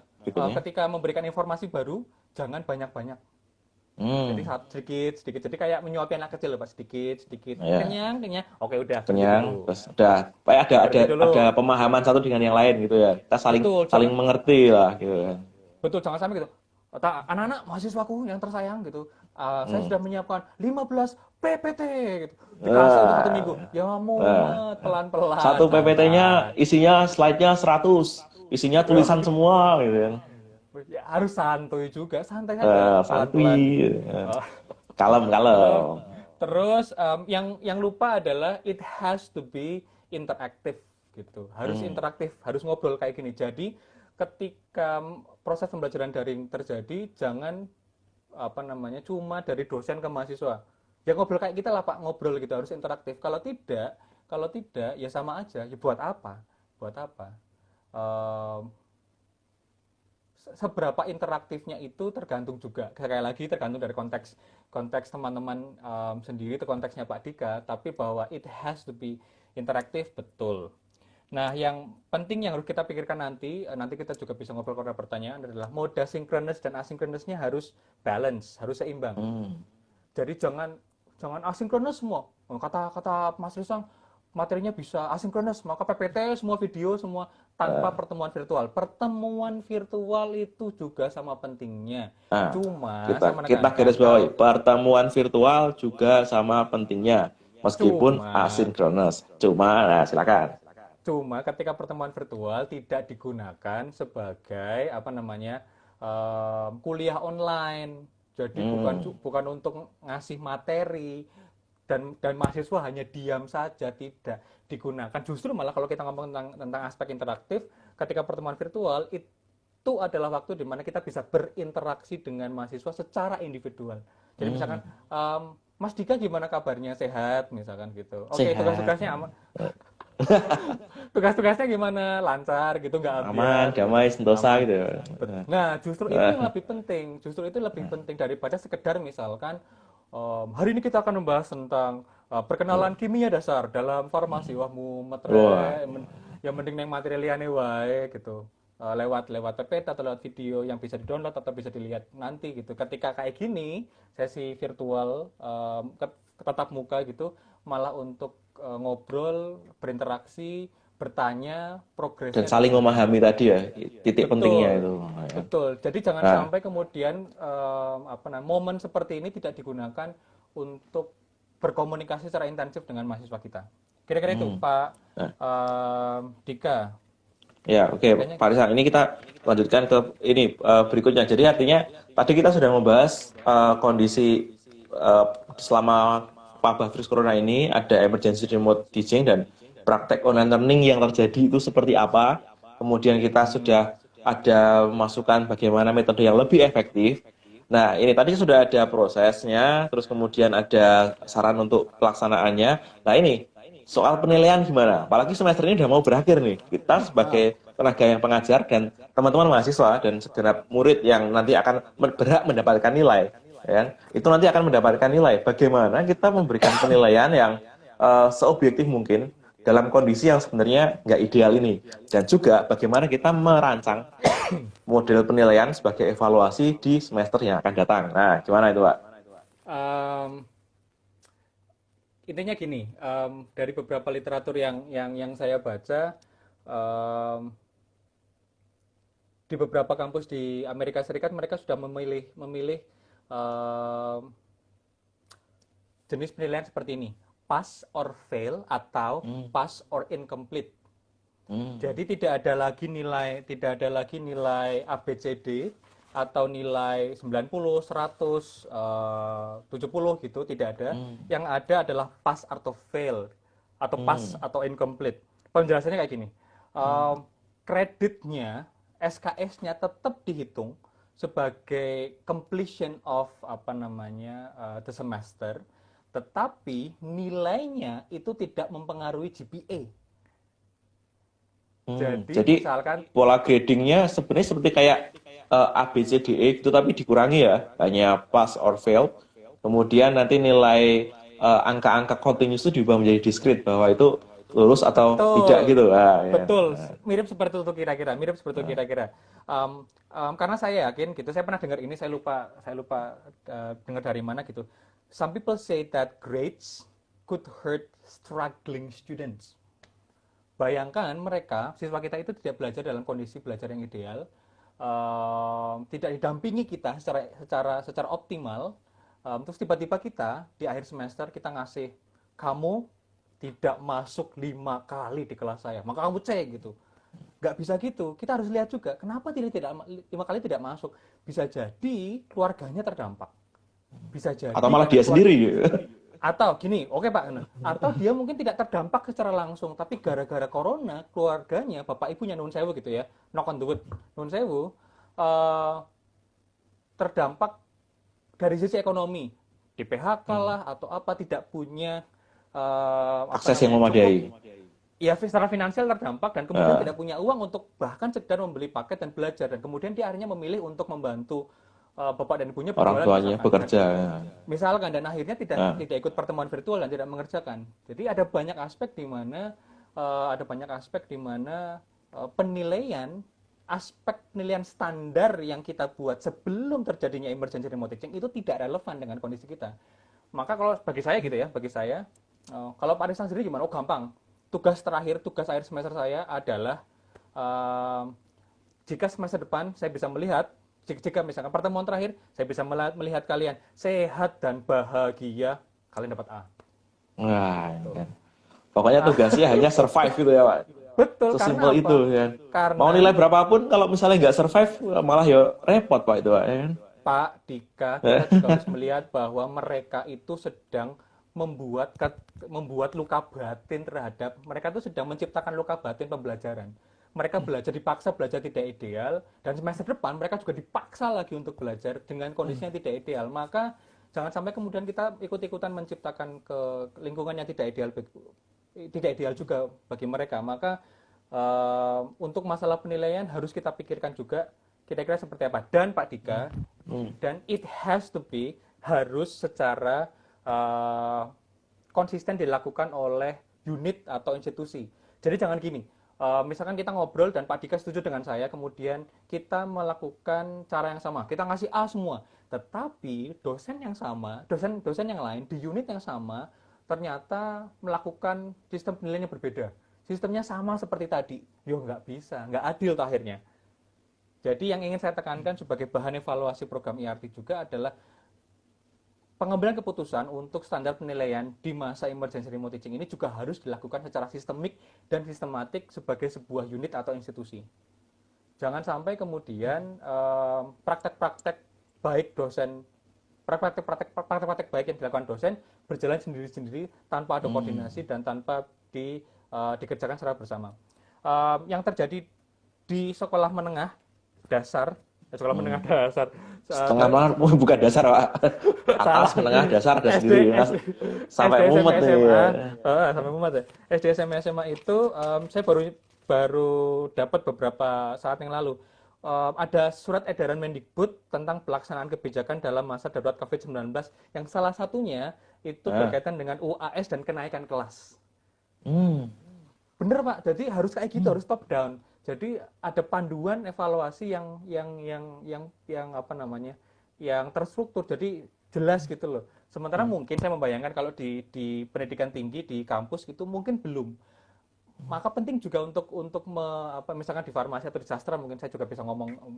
ketika memberikan informasi baru jangan banyak-banyak. Jadi sedikit. Jadi kayak menyuapi anak kecil, Pak, sedikit. Kenyang. Oke, udah. Kenyang, terus udah. Ada pemahaman satu dengan yang lain gitu ya. Kita saling mengerti lah gitu kan. Betul, jangan sampai gitu. Anak-anak mahasiswaku yang tersayang gitu. Saya sudah menyiapkan 15 PPT gitu. Dikasih untuk 1 minggu. Ya muat, pelan-pelan. Satu PPT-nya isinya slide-nya 100. isinya tulisan semua gitu kan. Ya, harus santuy juga, santai saja, pelan-pelan. Santuy, Oh. kalem Terus, kalem. yang lupa adalah it has to be interactive gitu. Harus Hmm. interaktif, harus ngobrol kayak gini. Jadi ketika proses pembelajaran daring terjadi, jangan cuma dari dosen ke mahasiswa. Ya ngobrol kayak kita lah Pak, ngobrol gitu, harus interaktif. Kalau tidak ya sama aja. Ya buat apa? Buat apa? Em, Seberapa interaktifnya itu tergantung juga, sekali lagi tergantung dari konteks konteks teman-teman sendiri, itu konteksnya Pak Dika, tapi bahwa it has to be interaktif, betul. Nah, yang penting yang harus kita pikirkan nanti kita juga bisa ngobrol karena pertanyaan adalah moda sinkronus dan asinkronusnya harus balance, harus seimbang. Hmm. Jadi jangan jangan asinkronus semua. Kata Mas Risang, materinya bisa asinkronus, maka PPT semua video semua tanpa pertemuan virtual. Pertemuan virtual itu juga sama pentingnya. Nah, Cuma kita saya kita menekankan garis bawahi kalau pertemuan virtual juga sama pentingnya meskipun cuma asinkronus. Cuma, nah silakan. cuma ketika pertemuan virtual tidak digunakan sebagai kuliah online. Jadi bukan Hmm. bukan untuk ngasih materi, dan mahasiswa hanya diam saja, tidak digunakan. Justru malah kalau kita ngomong tentang aspek interaktif, ketika pertemuan virtual itu adalah waktu di mana kita bisa berinteraksi dengan mahasiswa secara individual. Jadi misalkan, Hmm. Mas Dika gimana kabarnya, sehat misalkan gitu. Oke, Sehat, tugas-tugasnya tugas-tugasnya gimana, lancar gitu, nggak aman, ambiar gitu, damai, sentosa aman. gitu. Nah, justru itu yang lebih penting. Justru itu lebih penting daripada sekedar misalkan, hari ini kita akan membahas tentang perkenalan kimia dasar dalam farmasi. Wah, mumet Wah, rek. Yang mending neng materi liane wae gitu. Lewat lewat PPT atau lewat video yang bisa di-download atau bisa dilihat nanti gitu. Ketika kayak gini, sesi virtual tetap muka gitu, malah untuk ngobrol, berinteraksi, bertanya, dan progresnya saling gimana memahami gitu. tadi ya, titik pentingnya Betul, itu. betul. Jadi jangan Nah, sampai kemudian momen seperti ini tidak digunakan untuk berkomunikasi secara intensif dengan mahasiswa kita. Kira-kira itu, hmm. Pak Nah, Dika. ya, oke, Kayaknya Pak Rizal. Ini kita lanjutkan ke ini berikutnya. Jadi artinya tadi kita sudah membahas kondisi eh, selama wabah virus corona ini ada emergency remote teaching dan praktek online learning yang terjadi itu seperti apa. Kemudian kita sudah ada masukan bagaimana metode yang lebih efektif. Nah, ini tadi sudah ada prosesnya, terus kemudian ada saran untuk pelaksanaannya. Nah, ini soal penilaian gimana? Apalagi semester ini udah mau berakhir nih. Kita Ah, sebagai tenaga yang pengajar dan teman-teman mahasiswa dan segenap murid yang nanti akan berhak mendapatkan nilai, ya kan? Itu nanti akan mendapatkan nilai. Bagaimana kita memberikan penilaian yang seobjektif mungkin dalam kondisi yang sebenarnya nggak ideal ini. Dan juga bagaimana kita merancang model penilaian sebagai evaluasi di semester yang akan datang. Nah, gimana itu, Pak? em, intinya gini, dari beberapa literatur yang saya baca, em, di beberapa kampus di Amerika Serikat mereka sudah memilih memilih em, jenis penilaian seperti ini: pass or fail atau Hmm, pass or incomplete. hmm, Jadi tidak ada lagi nilai A B C D atau nilai 90, 100, 70 gitu, tidak ada. hmm, Yang ada adalah pass atau fail, atau pass hmm, atau incomplete. Penjelasannya kayak gini. hmm, Kreditnya, SKS-nya tetap dihitung sebagai completion of the semester, tetapi nilainya itu tidak mempengaruhi GPA. hmm. Jadi Jadi misalkan, pola gradingnya sebenarnya seperti kayak A, B, C, D, E gitu, tapi dikurangi ya, hanya pass or fail. Kemudian nanti nilai angka-angka continuous itu diubah menjadi discrete bahwa itu lulus atau tidak betul, gitu. Ah, ya. betul, mirip seperti itu kira-kira, mirip seperti itu kira-kira. Karena saya yakin gitu, saya pernah dengar ini, saya lupa dengar dari mana gitu. Some people say that grades could hurt struggling students. Bayangkan mereka, siswa kita itu tidak belajar dalam kondisi belajar yang ideal, tidak didampingi kita secara optimal, terus tiba-tiba kita di akhir semester kita ngasih, kamu tidak masuk 5 kali di kelas saya, maka kamu C gitu. nggak bisa gitu. Kita harus lihat juga kenapa tidak 5 kali tidak masuk. Bisa jadi keluarganya terdampak. Bisa jadi Atau malah karena dia keluarga, sendiri. atau gini, oke Pak, atau dia mungkin tidak terdampak secara langsung, tapi gara-gara corona keluarganya, bapak ibunya nun sewu gitu ya, knock on the wood, nun sewu, eh, terdampak dari sisi ekonomi, di PHK lah atau apa, tidak punya apa Akses yang namanya, cukup, memadai. ya secara finansial terdampak, dan kemudian Eh, tidak punya uang untuk bahkan sekedar membeli paket dan belajar, dan kemudian dia akhirnya memilih untuk membantu bapak dan ibunya Orang berjualan tuanya misalkan, dan bekerja. Ya. dan akhirnya Eh, tidak ikut pertemuan virtual dan tidak mengerjakan. Jadi ada banyak aspek di mana penilaian, aspek penilaian standar yang kita buat sebelum terjadinya emergency remote teaching itu tidak relevan dengan kondisi kita. Maka kalau bagi saya gitu ya, kalau Pak Rizal sendiri gimana? Oh gampang. Tugas akhir semester saya adalah eh, jika semester depan saya bisa melihat, jika misalkan pertemuan terakhir saya bisa melihat kalian sehat dan bahagia, kalian dapat A. Wah, kan. Pokoknya tugasnya hanya survive gitu ya, Pak. Betul, karena Sesimpel apa? itu kan. Mau Karena nilai berapapun kalau misalnya nggak survive malah ya repot Pak itu Pak. Ya kan? Pak Dika, kita juga harus melihat bahwa mereka itu sedang membuat luka batin terhadap, mereka itu sedang menciptakan luka batin pembelajaran. Mereka dipaksa belajar tidak ideal, dan semester depan mereka juga dipaksa lagi untuk belajar dengan kondisi yang tidak ideal. Maka jangan sampai kemudian kita ikut-ikutan menciptakan ke lingkungan yang tidak ideal juga bagi mereka. Maka untuk masalah penilaian harus kita pikirkan juga kira-kira seperti apa. Dan Pak Dika, dan it has to be, harus secara konsisten dilakukan oleh unit atau institusi. Jadi jangan gini, misalkan kita ngobrol dan Pak Dika setuju dengan saya, kemudian kita melakukan cara yang sama, kita ngasih A semua, tetapi dosen yang sama, dosen yang lain di unit yang sama ternyata melakukan sistem penilaian yang berbeda. Sistemnya sama seperti tadi, yo nggak bisa, nggak adil tuh akhirnya. Jadi yang ingin saya tekankan sebagai bahan evaluasi program IRT juga adalah pengambilan keputusan untuk standar penilaian di masa emergency remote teaching ini juga harus dilakukan secara sistemik dan sistematik sebagai sebuah unit atau institusi. Jangan sampai kemudian praktek-praktek baik dosen, praktek-praktek baik yang dilakukan dosen berjalan sendiri-sendiri tanpa ada koordinasi dan tanpa dikerjakan secara bersama. Yang terjadi di sekolah menengah dasar, Setengah malah bukan dasar Pak. Atas menengah dasar ada sendiri ya. Sampai SD, mumet SMP, nih. SMA, Ya. sampai mumet ya. SD, SMP, SMA itu saya baru dapat beberapa saat yang lalu. Ada surat edaran Mendikbud tentang pelaksanaan kebijakan dalam masa darurat COVID-19 yang salah satunya itu berkaitan dengan UAS dan kenaikan kelas. Bener Pak, jadi harus kayak gitu, harus top down. Jadi ada panduan evaluasi yang apa namanya, yang terstruktur, jadi jelas gitu loh. Sementara mungkin saya membayangkan kalau di pendidikan tinggi di kampus itu mungkin belum. Maka penting juga misalkan di farmasi atau di sastra, mungkin saya juga bisa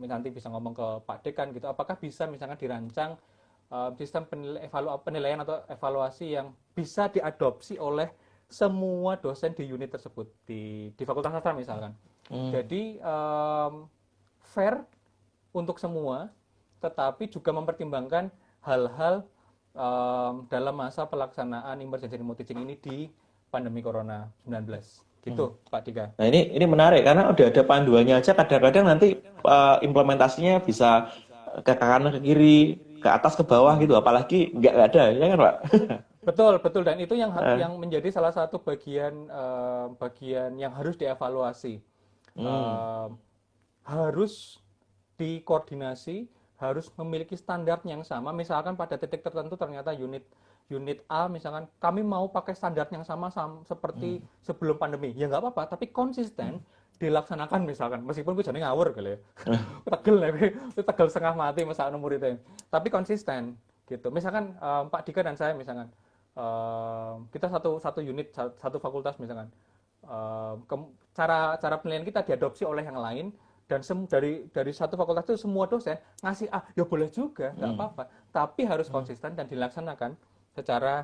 nanti bisa ngomong ke Pak Dekan gitu. Apakah bisa misalkan dirancang sistem penilaian atau evaluasi yang bisa diadopsi oleh semua dosen di unit tersebut di Fakultas Sastra misalkan. Jadi fair untuk semua, tetapi juga mempertimbangkan hal-hal dalam masa pelaksanaan emergency remote teaching ini di pandemi Corona 19. Gitu, Pak Dika. Nah ini menarik karena udah ada panduannya aja kadang-kadang nanti implementasinya bisa ke kanan ke kiri ke atas ke bawah gitu apalagi nggak ada ya kan Pak? Betul, dan itu yang menjadi salah satu bagian yang harus dievaluasi. Harus dikoordinasi, harus memiliki standar yang sama. Misalkan pada titik tertentu ternyata unit A misalkan kami mau pakai standar yang sama seperti sebelum pandemi, ya nggak apa-apa, tapi konsisten dilaksanakan misalkan, meskipun gue jadi ngawur kali ya, tegel setengah mati masa umur itu, tapi konsisten gitu. Misalkan Pak Dika dan saya misalkan kita satu unit satu fakultas misalkan, cara penilaian kita diadopsi oleh yang lain, dan dari satu fakultas itu semua dosen ngasih ya boleh juga, nggak apa-apa, tapi harus konsisten dan dilaksanakan secara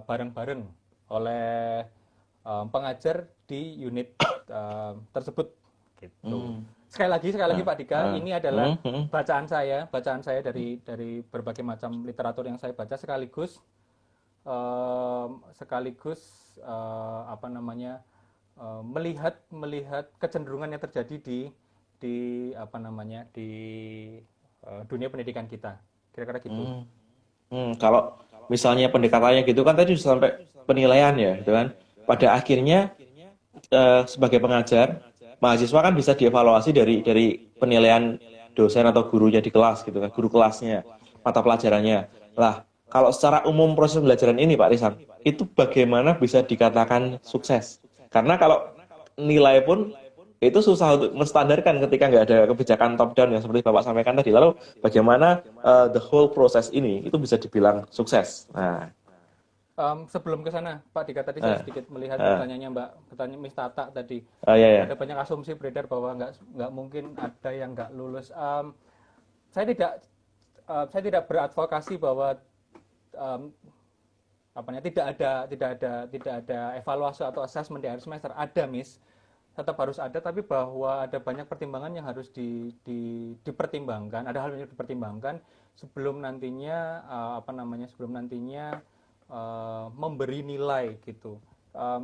bareng-bareng oleh pengajar di unit tersebut gitu. Hmm. Sekali lagi Nah, Pak Dika, nah, ini adalah hmm, hmm. bacaan saya dari berbagai macam literatur yang saya baca sekaligus apa namanya melihat melihat kecenderungan yang terjadi di apa namanya di dunia pendidikan kita. Kira-kira gitu. Hmm. Kalau misalnya pendekatannya gitu kan tadi sudah sampai penilaian ya, gitu kan. Pada akhirnya sebagai pengajar, mahasiswa kan bisa dievaluasi dari penilaian dosen atau gurunya di kelas gitu kan, guru kelasnya, mata pelajarannya. Lah, kalau secara umum proses pembelajaran ini Pak Rizal, itu bagaimana bisa dikatakan sukses? Karena kalau nilai pun itu susah untuk menstandarkan ketika nggak ada kebijakan top down yang seperti Bapak sampaikan tadi. Lalu bagaimana the whole proses ini itu bisa dibilang sukses? Nah, Sebelum ke sana, Pak Dika, tadi saya eh, sedikit melihat eh, pertanyaannya pertanyaan Miss Tata tadi. ya ya. Ada banyak asumsi beredar bahwa nggak mungkin ada yang nggak lulus. Saya tidak saya tidak beradvokasi bahwa um, apa namanya tidak ada evaluasi atau assessment di akhir semester. Ada, Miss, tetap harus ada, tapi bahwa ada banyak pertimbangan yang harus dipertimbangkan, ada hal yang harus dipertimbangkan sebelum nantinya sebelum nantinya memberi nilai gitu.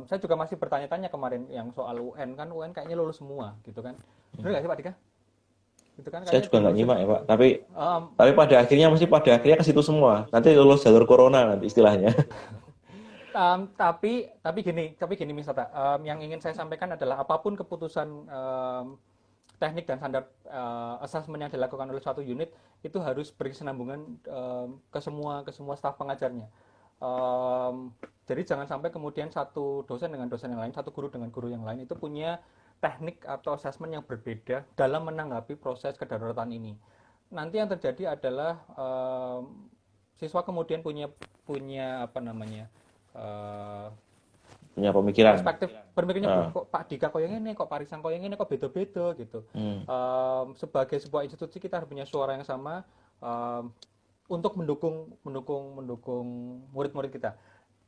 Saya juga masih bertanya-tanya kemarin yang soal UN, kan UN kayaknya lulus semua gitu kan. Benar nggak sih Pak Dika? Gitu kan Saya kayaknya juga nggak lulus. nyimak ya Pak. Um, Tapi pada akhirnya ke situ semua. Nanti lulus jalur corona nanti istilahnya. tapi gini Misalnya, yang ingin saya sampaikan adalah apapun keputusan teknik dan standar assessment yang dilakukan oleh suatu unit itu harus berkesinambungan ke semua staf pengajarnya. Jadi jangan sampai kemudian satu dosen dengan dosen yang lain, satu guru dengan guru yang lain itu punya teknik atau assessment yang berbeda dalam menanggapi proses kedaruratan ini. Nanti yang terjadi adalah siswa kemudian punya punya apa namanya eh, Punya pemikiran. perspektif berpikirnya, Nah, kok Pak Dika kok yang ini, kok Pak Risang kok yang ini, kok beda-beda gitu. hmm. Sebagai sebuah institusi kita harus punya suara yang sama um, untuk mendukung murid-murid kita.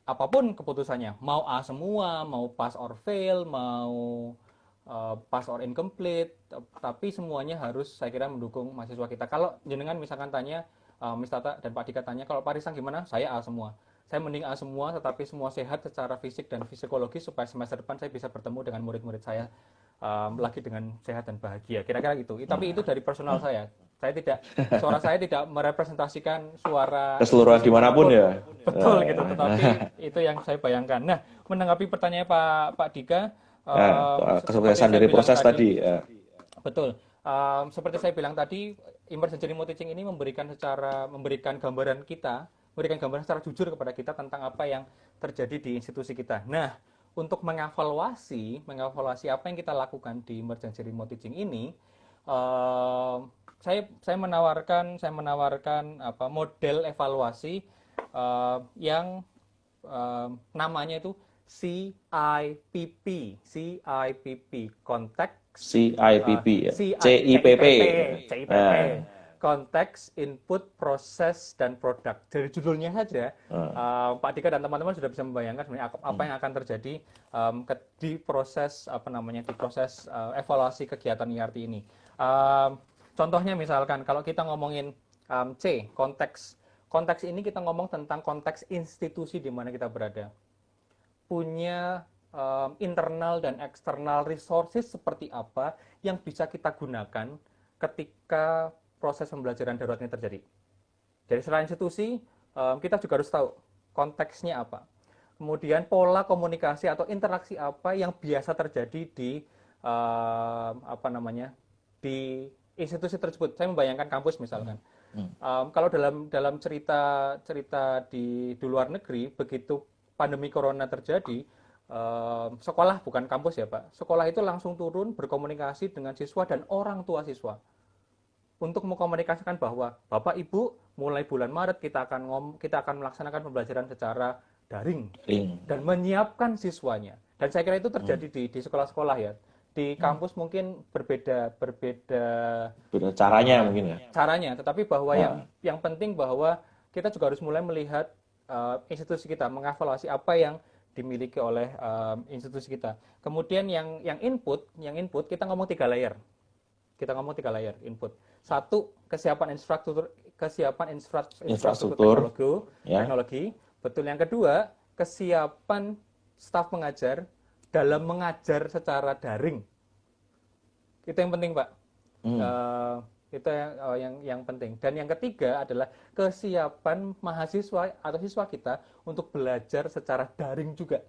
Apapun keputusannya, mau A semua, mau pass or fail, mau pass or incomplete, tapi semuanya harus saya kira mendukung mahasiswa kita. Kalau jenengan misalkan tanya, Miss Tata dan Pak Dika tanya, kalau Pak Risang gimana? Saya A semua. Saya mending A semua, tetapi semua sehat secara fisik dan psikologis supaya semester depan saya bisa bertemu dengan murid-murid saya lagi dengan sehat dan bahagia. Kira-kira gitu. Tapi itu dari personal saya. Suara saya tidak merepresentasikan suara Keseluruhan institusi dimanapun manapun. ya. Betul gitu. Tetapi itu yang saya bayangkan. Nah, menanggapi pertanyaan Pak Dika, Nah, seperti kesuksesan saya dari bilang proses tadi, tadi. betul. Seperti saya bilang tadi, emergency remote teaching ini memberikan gambaran secara jujur kepada kita tentang apa yang terjadi di institusi kita. Nah, untuk mengevaluasi apa yang kita lakukan di emergency remote teaching ini, eh, saya menawarkan apa model evaluasi yang namanya itu CIPP, CIPP ya. CIPP. CIPP, Nah, konteks, input, proses, dan produk. Dari judulnya saja, Pak Dika dan teman-teman sudah bisa membayangkan sebenarnya apa yang akan terjadi di proses evaluasi kegiatan IRT ini. Contohnya misalkan kalau kita ngomongin konteks ini kita ngomong tentang konteks institusi di mana kita berada. Punya internal dan eksternal resources seperti apa yang bisa kita gunakan ketika proses pembelajaran darurat ini terjadi. Jadi selain institusi, kita juga harus tahu konteksnya apa. Kemudian pola komunikasi atau interaksi apa yang biasa terjadi di di institusi tersebut. Saya membayangkan kampus misalkan. Kalau dalam cerita di luar negeri, begitu pandemi corona terjadi, sekolah, bukan kampus ya Pak, sekolah itu langsung turun berkomunikasi dengan siswa dan orang tua siswa untuk mengkomunikasikan bahwa Bapak Ibu mulai bulan Maret kita akan melaksanakan pembelajaran secara daring dan menyiapkan siswanya. Dan saya kira itu terjadi di sekolah-sekolah ya. Di kampus mungkin berbeda caranya mungkin ya. caranya, tetapi bahwa yang penting bahwa kita juga harus mulai melihat institusi kita mengevaluasi apa yang dimiliki oleh institusi kita. Kemudian yang input kita ngomong 3 layer. Kita ngomong 3 layer input. Satu, kesiapan infrastruktur Infrastruktur, ya. teknologi. Betul. Yang kedua, kesiapan staf pengajar dalam mengajar secara daring. Itu yang penting, Pak. Itu yang penting. Dan yang ketiga adalah kesiapan mahasiswa atau siswa kita untuk belajar secara daring juga.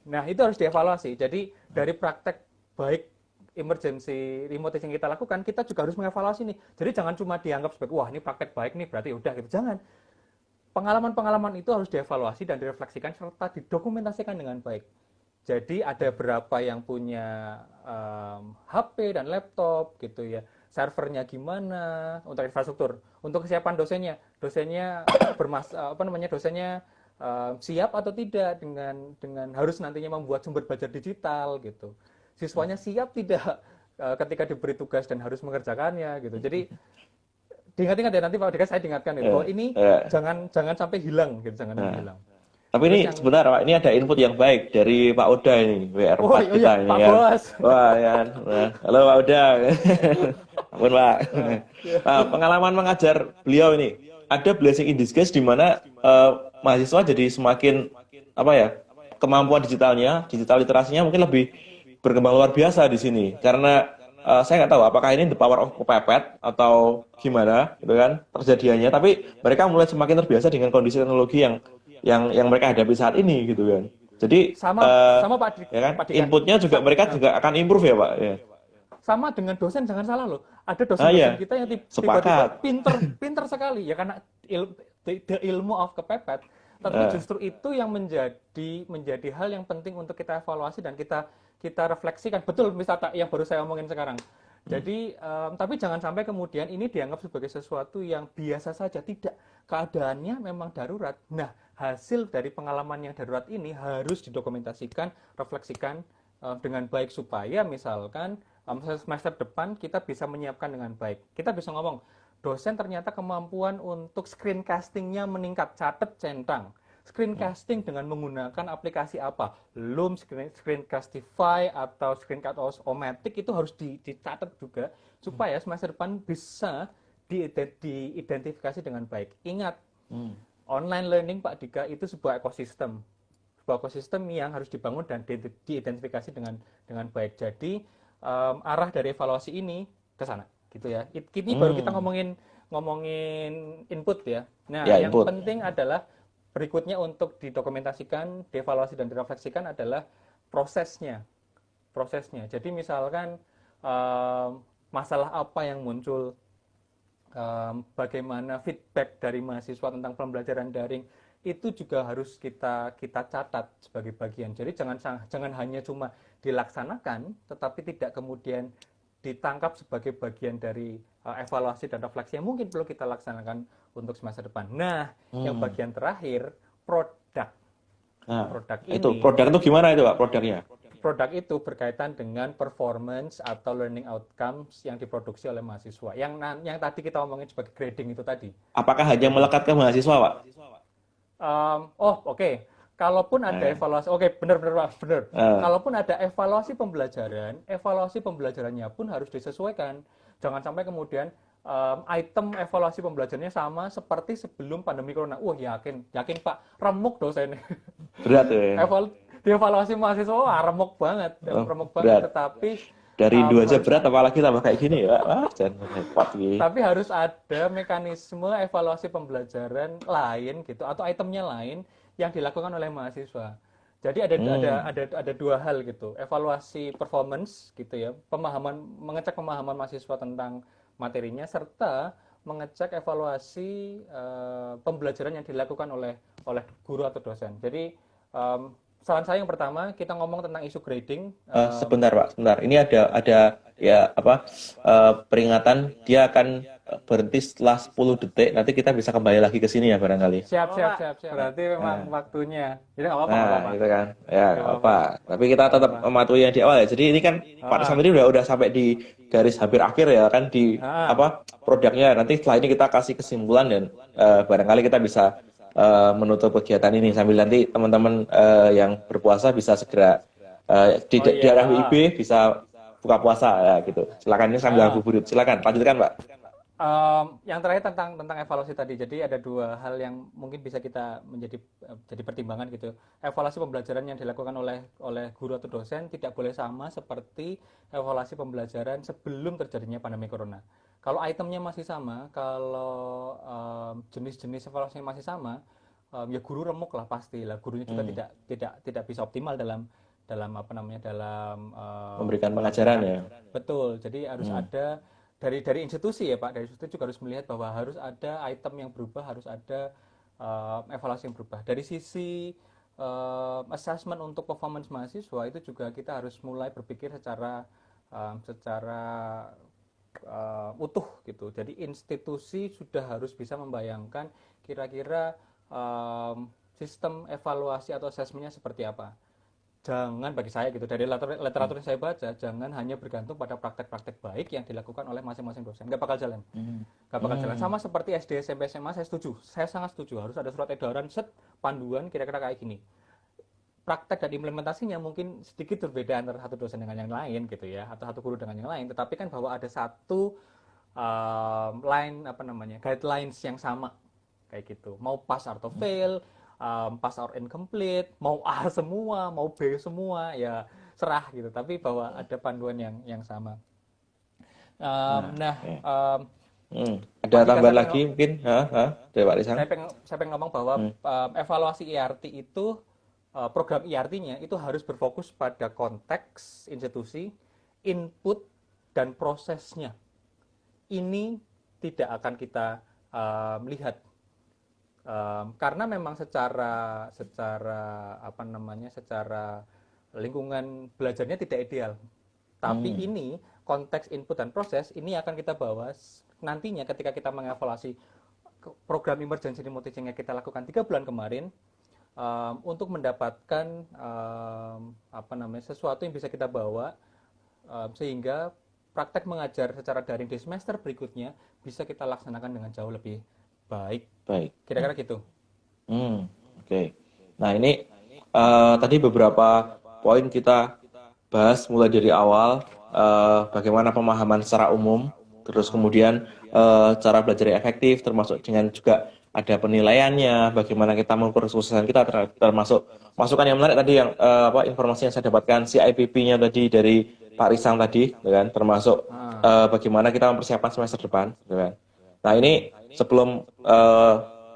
Nah, itu harus dievaluasi. Jadi dari praktek baik emergency remote teaching kita lakukan, kita juga harus mengevaluasi nih. Jadi jangan cuma dianggap sebagai, wah ini praktek baik nih, berarti udah gitu. Jangan. Pengalaman-pengalaman itu harus dievaluasi dan direfleksikan serta didokumentasikan dengan baik. Jadi ada berapa yang punya HP dan laptop gitu ya. Servernya gimana untuk infrastruktur, untuk kesiapan dosennya dosennya siap atau tidak dengan harus nantinya membuat sumber belajar digital gitu. Siswanya siap tidak ketika diberi tugas dan harus mengerjakannya gitu. Jadi diingat-ingat ya nanti Pak Dika, saya diingatkan ya, bahwa ini jangan sampai hilang gitu, jangan hilang. Tapi ini sebentar Pak, ini ada input yang baik dari Pak Oda ini, WR4 kita ini Pak kan. Bos. Wah, ya. Halo Pak Oda. Ampun Pak. Nah, pengalaman mengajar beliau ini, ada blessing in disguise di mana mahasiswa jadi semakin kemampuan digital literasinya mungkin lebih berkembang luar biasa di sini. Karena saya nggak tahu apakah ini the power of kepepet atau gimana gitu kan terjadiannya, tapi mereka mulai semakin terbiasa dengan kondisi teknologi yang mereka hadapi saat ini gitu kan. Jadi sama Pak Dika, ya kan? Pak Dika. Inputnya juga mereka juga akan improve ya Pak ya. Sama dengan dosen, jangan salah loh. Ada dosen-dosen kita yang tiba-tiba pinter sekali ya, karena ilmu of kepepet. Tapi justru itu yang menjadi hal yang penting untuk kita evaluasi dan kita refleksikan. Betul, misalnya yang baru saya omongin sekarang. Jadi, tapi jangan sampai kemudian ini dianggap sebagai sesuatu yang biasa saja. Tidak, keadaannya memang darurat. Nah, hasil dari pengalaman yang darurat ini harus didokumentasikan, refleksikan dengan baik supaya misalkan semester depan kita bisa menyiapkan dengan baik. Kita bisa ngomong, dosen ternyata kemampuan untuk screencastingnya meningkat, catat centang. Screencasting dengan menggunakan aplikasi apa? Loom, Screencastify, atau Screencast-O-Matic itu harus dicatat juga supaya semester depan bisa diidentifikasi dengan baik. Ingat, online learning Pak Dika itu sebuah ekosistem. Sebuah ekosistem yang harus dibangun dan diidentifikasi dengan baik. Jadi arah dari evaluasi ini ke sana gitu ya. Ini baru kita ngomongin input ya. Nah, yang penting adalah berikutnya untuk didokumentasikan, dievaluasi dan direfleksikan adalah prosesnya. Jadi misalkan masalah apa yang muncul, bagaimana feedback dari mahasiswa tentang pembelajaran daring, itu juga harus kita catat sebagai bagian. Jadi jangan hanya cuma dilaksanakan, tetapi tidak kemudian ditangkap sebagai bagian dari evaluasi dan refleksi yang mungkin perlu kita laksanakan untuk semester depan. Nah, yang bagian terakhir, produk. Nah, produk itu gimana itu Pak produknya? Produk itu berkaitan dengan performance atau learning outcomes yang diproduksi oleh mahasiswa. Yang tadi kita omongin sebagai grading itu tadi. Apakah hanya melekat ke mahasiswa Pak? Oke. Kalaupun ada evaluasi, benar Pak, benar. Kalaupun ada evaluasi pembelajarannya pun harus disesuaikan. Jangan sampai kemudian item evaluasi pembelajarannya sama seperti sebelum pandemi corona. Yakin Pak, remuk dosennya. Berat ya. Dievaluasi mahasiswa, remuk banget, tetapi dari Indo aja berat, apalagi tambah kayak gini ya. Jangan repot gitu. Tapi harus ada mekanisme evaluasi pembelajaran lain gitu, atau itemnya lain yang dilakukan oleh mahasiswa. Jadi ada dua hal gitu, evaluasi performance gitu ya, mengecek pemahaman mahasiswa tentang materinya, serta mengecek evaluasi pembelajaran yang dilakukan oleh guru atau dosen. Jadi saran saya yang pertama, kita ngomong tentang isu grading. Sebentar Pak, sebentar. Ini ada peringatan, dia akan berhenti setelah 10 detik. Nanti kita bisa kembali lagi ke sini ya barangkali. Siap. Berarti memang waktunya. Jadi nggak apa-apa. Gitu kan. Ya nggak apa. Tapi kita tetap mematuhi yang di awal ya. Jadi ini kan Pak Sam ini udah sampai di garis hampir akhir ya kan di produknya. Nanti setelah ini kita kasih kesimpulan dan barangkali kita bisa menutup kegiatan ini sambil nanti teman-teman yang berpuasa bisa segera Oh di arah iya. WIB bisa buka puasa ya gitu. Silakan ini sambil Ah. ngabuburit. Silakan lanjutkan, Pak. Yang terakhir tentang evaluasi tadi. Jadi ada dua hal yang mungkin bisa kita jadi pertimbangan gitu. Evaluasi pembelajaran yang dilakukan oleh guru atau dosen tidak boleh sama seperti evaluasi pembelajaran sebelum terjadinya pandemi corona. Kalau itemnya masih sama, kalau jenis-jenis evaluasinya masih sama, ya guru remuk lah pasti lah. Gurunya juga Hmm, tidak bisa optimal dalam dalam apa namanya dalam Memberikan pengajaran melaksanakan. ya. Betul. Jadi harus Hmm, ada dari institusi ya Pak, dari institusi juga harus melihat bahwa harus ada item yang berubah, harus ada evaluasi yang berubah. Dari sisi assessment untuk performance mahasiswa itu juga kita harus mulai berpikir secara utuh gitu. Jadi institusi sudah harus bisa membayangkan kira-kira sistem evaluasi atau assessmentnya seperti apa. Jangan bagi saya gitu dari hmm, literatur yang saya baca, jangan hanya bergantung pada praktek-praktek baik yang dilakukan oleh masing-masing dosen. Nggak bakal jalan. hmm, Nggak bakal jalan. hmm. Sama seperti SD, SMP, SMA, saya setuju. Saya sangat setuju. Harus ada surat edaran, set, panduan kira-kira kayak gini. Praktek dan implementasinya mungkin sedikit berbeda antara satu dosen dengan yang lain gitu ya, atau satu guru dengan yang lain. Tetapi kan bahwa ada satu line apa namanya guidelines yang sama kayak gitu. Mau pass atau fail, pass or incomplete, mau A semua, mau B semua, ya serah gitu. Tapi bahwa ada panduan yang sama. Nah, Nah, oke. um, Ada Pak Dika, tambahan lagi mungkin? Dari Pak Risang? saya pengen ngomong bahwa Hmm, evaluasi IRT itu program IRT-nya itu harus berfokus pada konteks institusi, input dan prosesnya. Ini tidak akan kita lihat karena memang secara apa namanya secara lingkungan belajarnya tidak ideal. Tapi hmm, ini konteks input dan proses ini akan kita bawa nantinya ketika kita mengevaluasi program emergency remote teaching yang kita lakukan 3 bulan kemarin untuk mendapatkan apa namanya sesuatu yang bisa kita bawa sehingga praktek mengajar secara daring di semester berikutnya bisa kita laksanakan dengan jauh lebih baik. baik. Kira-kira gitu. Hmm, oke. Nah, ini tadi beberapa poin kita bahas mulai dari awal, bagaimana pemahaman secara umum, terus kemudian cara belajar yang efektif, termasuk dengan juga ada penilaiannya, bagaimana kita mengukur kesuksesan kita, termasuk masukan yang menarik tadi yang informasi yang saya dapatkan CIPP-nya tadi dari Pak Risang tadi, gitu kan, termasuk Ah. bagaimana kita mempersiapkan semester depan, gitu kan. Nah, ini sebelum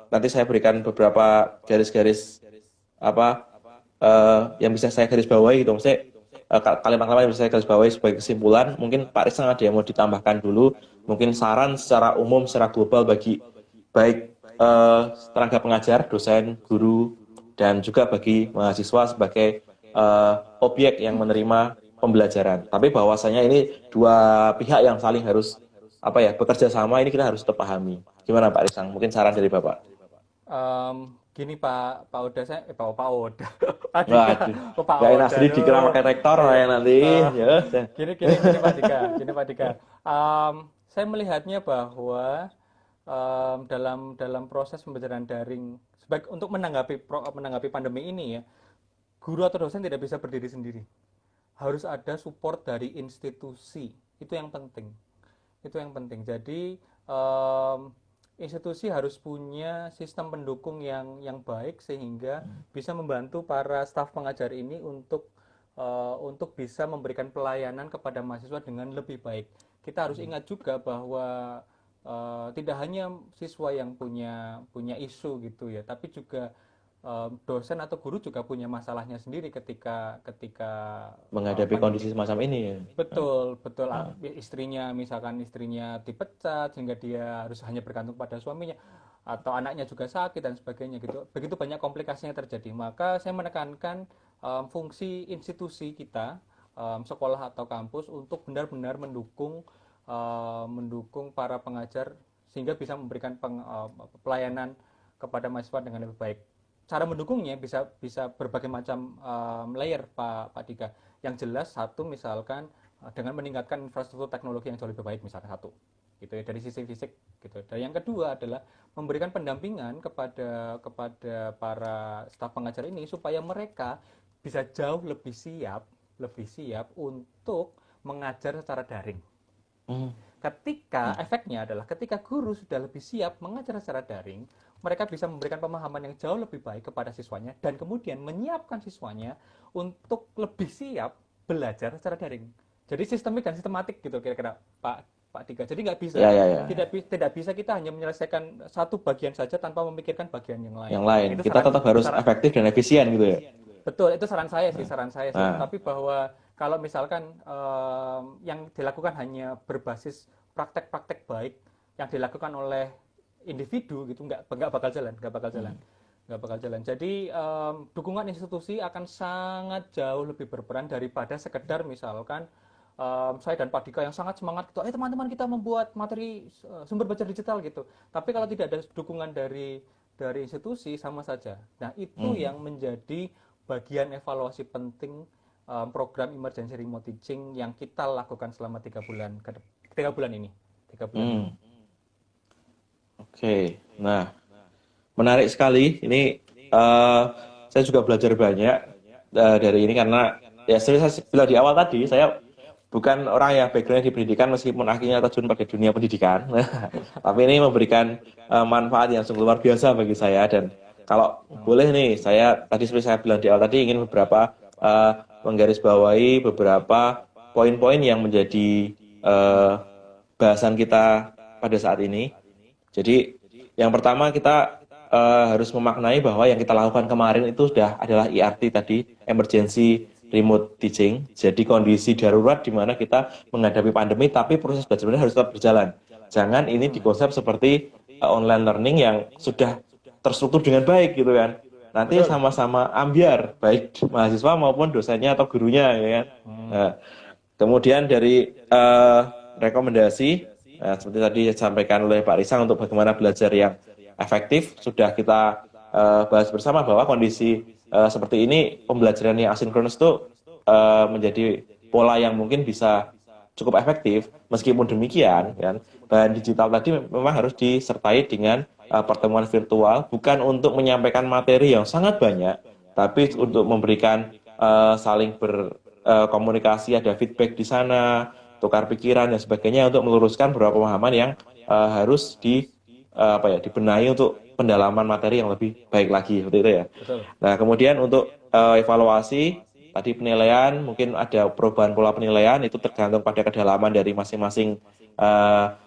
nanti saya berikan beberapa garis-garis apa yang bisa saya garis bawahi gitu, maksudnya kalimat-kalimat yang bisa saya garis bawahi sebagai kesimpulan. Mungkin Pak Risang ada yang mau ditambahkan dulu, mungkin saran secara umum, secara global bagi baik tenaga pengajar, dosen, guru, dan juga bagi mahasiswa sebagai objek yang menerima pembelajaran. Tapi bahwasanya ini dua pihak yang saling harus bekerja sama, ini kita harus tetap pahami. Gimana Pak Risang? Mungkin saran dari Bapak. Gini Pak Oda, Pak Oda, Pak Dika, Waduh, Pak gak enak Oda, sendiri dikira aduh. pakai rektor Iya. ya nanti. Eh, Ya, gini Pak Dika, saya melihatnya bahwa dalam proses pembelajaran daring, untuk menanggapi pandemi ini ya, guru atau dosen tidak bisa berdiri sendiri. Harus ada support dari institusi. Itu yang penting. Itu yang penting. Jadi institusi harus punya sistem pendukung yang baik sehingga bisa membantu para staf pengajar ini untuk bisa memberikan pelayanan kepada mahasiswa dengan lebih baik. Kita harus ingat juga bahwa tidak hanya siswa yang punya isu gitu ya, tapi juga dosen atau guru juga punya masalahnya sendiri ketika ketika menghadapi pandemi. kondisi semacam ini ya. Betul, betul. Nah, Misalkan istrinya dipecat sehingga dia harus hanya bergantung pada suaminya atau anaknya juga sakit dan sebagainya gitu. Begitu banyak komplikasinya terjadi. Maka saya menekankan fungsi institusi kita, sekolah atau kampus untuk benar-benar mendukung para pengajar sehingga bisa memberikan pelayanan kepada mahasiswa dengan lebih baik. Cara mendukungnya bisa berbagai macam layer Pak Dika. Yang jelas satu misalkan dengan meningkatkan infrastruktur teknologi yang jauh lebih baik misalnya satu gitu ya dari sisi fisik gitu. Dan yang kedua adalah memberikan pendampingan kepada para staf pengajar ini supaya mereka bisa jauh lebih siap untuk mengajar secara daring. Hmm. Ketika efeknya adalah ketika guru sudah lebih siap mengajar secara daring, mereka bisa memberikan pemahaman yang jauh lebih baik kepada siswanya dan kemudian menyiapkan siswanya untuk lebih siap belajar secara daring. Jadi sistemik dan sistematik gitu kira-kira Pak Dika. Jadi nggak bisa, Ya, ya, ya. tidak bisa kita hanya menyelesaikan satu bagian saja tanpa memikirkan bagian yang lain. Yang lain, Itu kita tetap harus saran efektif dan efisien gitu ya. betul, itu saran saya sih. Nah, Tapi bahwa kalau misalkan yang dilakukan hanya berbasis praktek-praktek baik yang dilakukan oleh individu gitu, nggak bakal jalan, nggak bakal jalan. Jadi dukungan institusi akan sangat jauh lebih berperan daripada sekedar misalkan saya dan Pak Dika yang sangat semangat gitu, teman-teman kita membuat materi sumber belajar digital gitu. Tapi kalau tidak ada dukungan dari institusi sama saja. Nah itu yang menjadi bagian evaluasi penting program emergency remote teaching yang kita lakukan selama 3 bulan ini. 3 bulan ini. Oke. Nah, menarik sekali. Ini saya juga belajar banyak dari ini karena ya seperti saya bilang di awal tadi, saya bukan orang yang background di pendidikan meskipun akhirnya terjun pada dunia pendidikan. Tapi ini memberikan manfaat yang sungguh luar biasa bagi saya. Dan kalau boleh nih, saya tadi seperti saya bilang di awal tadi ingin beberapa menggarisbawahi beberapa poin-poin yang menjadi bahasan kita pada saat ini. Jadi yang pertama kita harus memaknai bahwa yang kita lakukan kemarin itu sudah adalah ERT tadi, emergency remote teaching. Jadi kondisi darurat di mana kita menghadapi pandemi tapi proses belajar harus tetap berjalan. Jangan ini dikonsep seperti online learning yang sudah terstruktur dengan baik gitu kan. Nanti sama-sama ambiar baik mahasiswa maupun dosennya atau gurunya ya kan. Kemudian dari rekomendasi seperti tadi disampaikan oleh Pak Risang untuk bagaimana belajar yang efektif sudah kita bahas bersama bahwa kondisi seperti ini pembelajaran yang asinkronus itu menjadi pola yang mungkin bisa cukup efektif. Meskipun demikian kan bahan digital tadi memang harus disertai dengan pertemuan virtual bukan untuk menyampaikan materi yang sangat banyak tapi untuk memberikan saling berkomunikasi, ada feedback di sana, tukar pikiran dan sebagainya untuk meluruskan beberapa pemahaman yang harus dibenahi untuk pendalaman materi yang lebih baik lagi seperti itu ya. Betul. Nah, kemudian untuk evaluasi tadi penilaian mungkin ada perubahan pola penilaian itu tergantung pada kedalaman dari masing-masing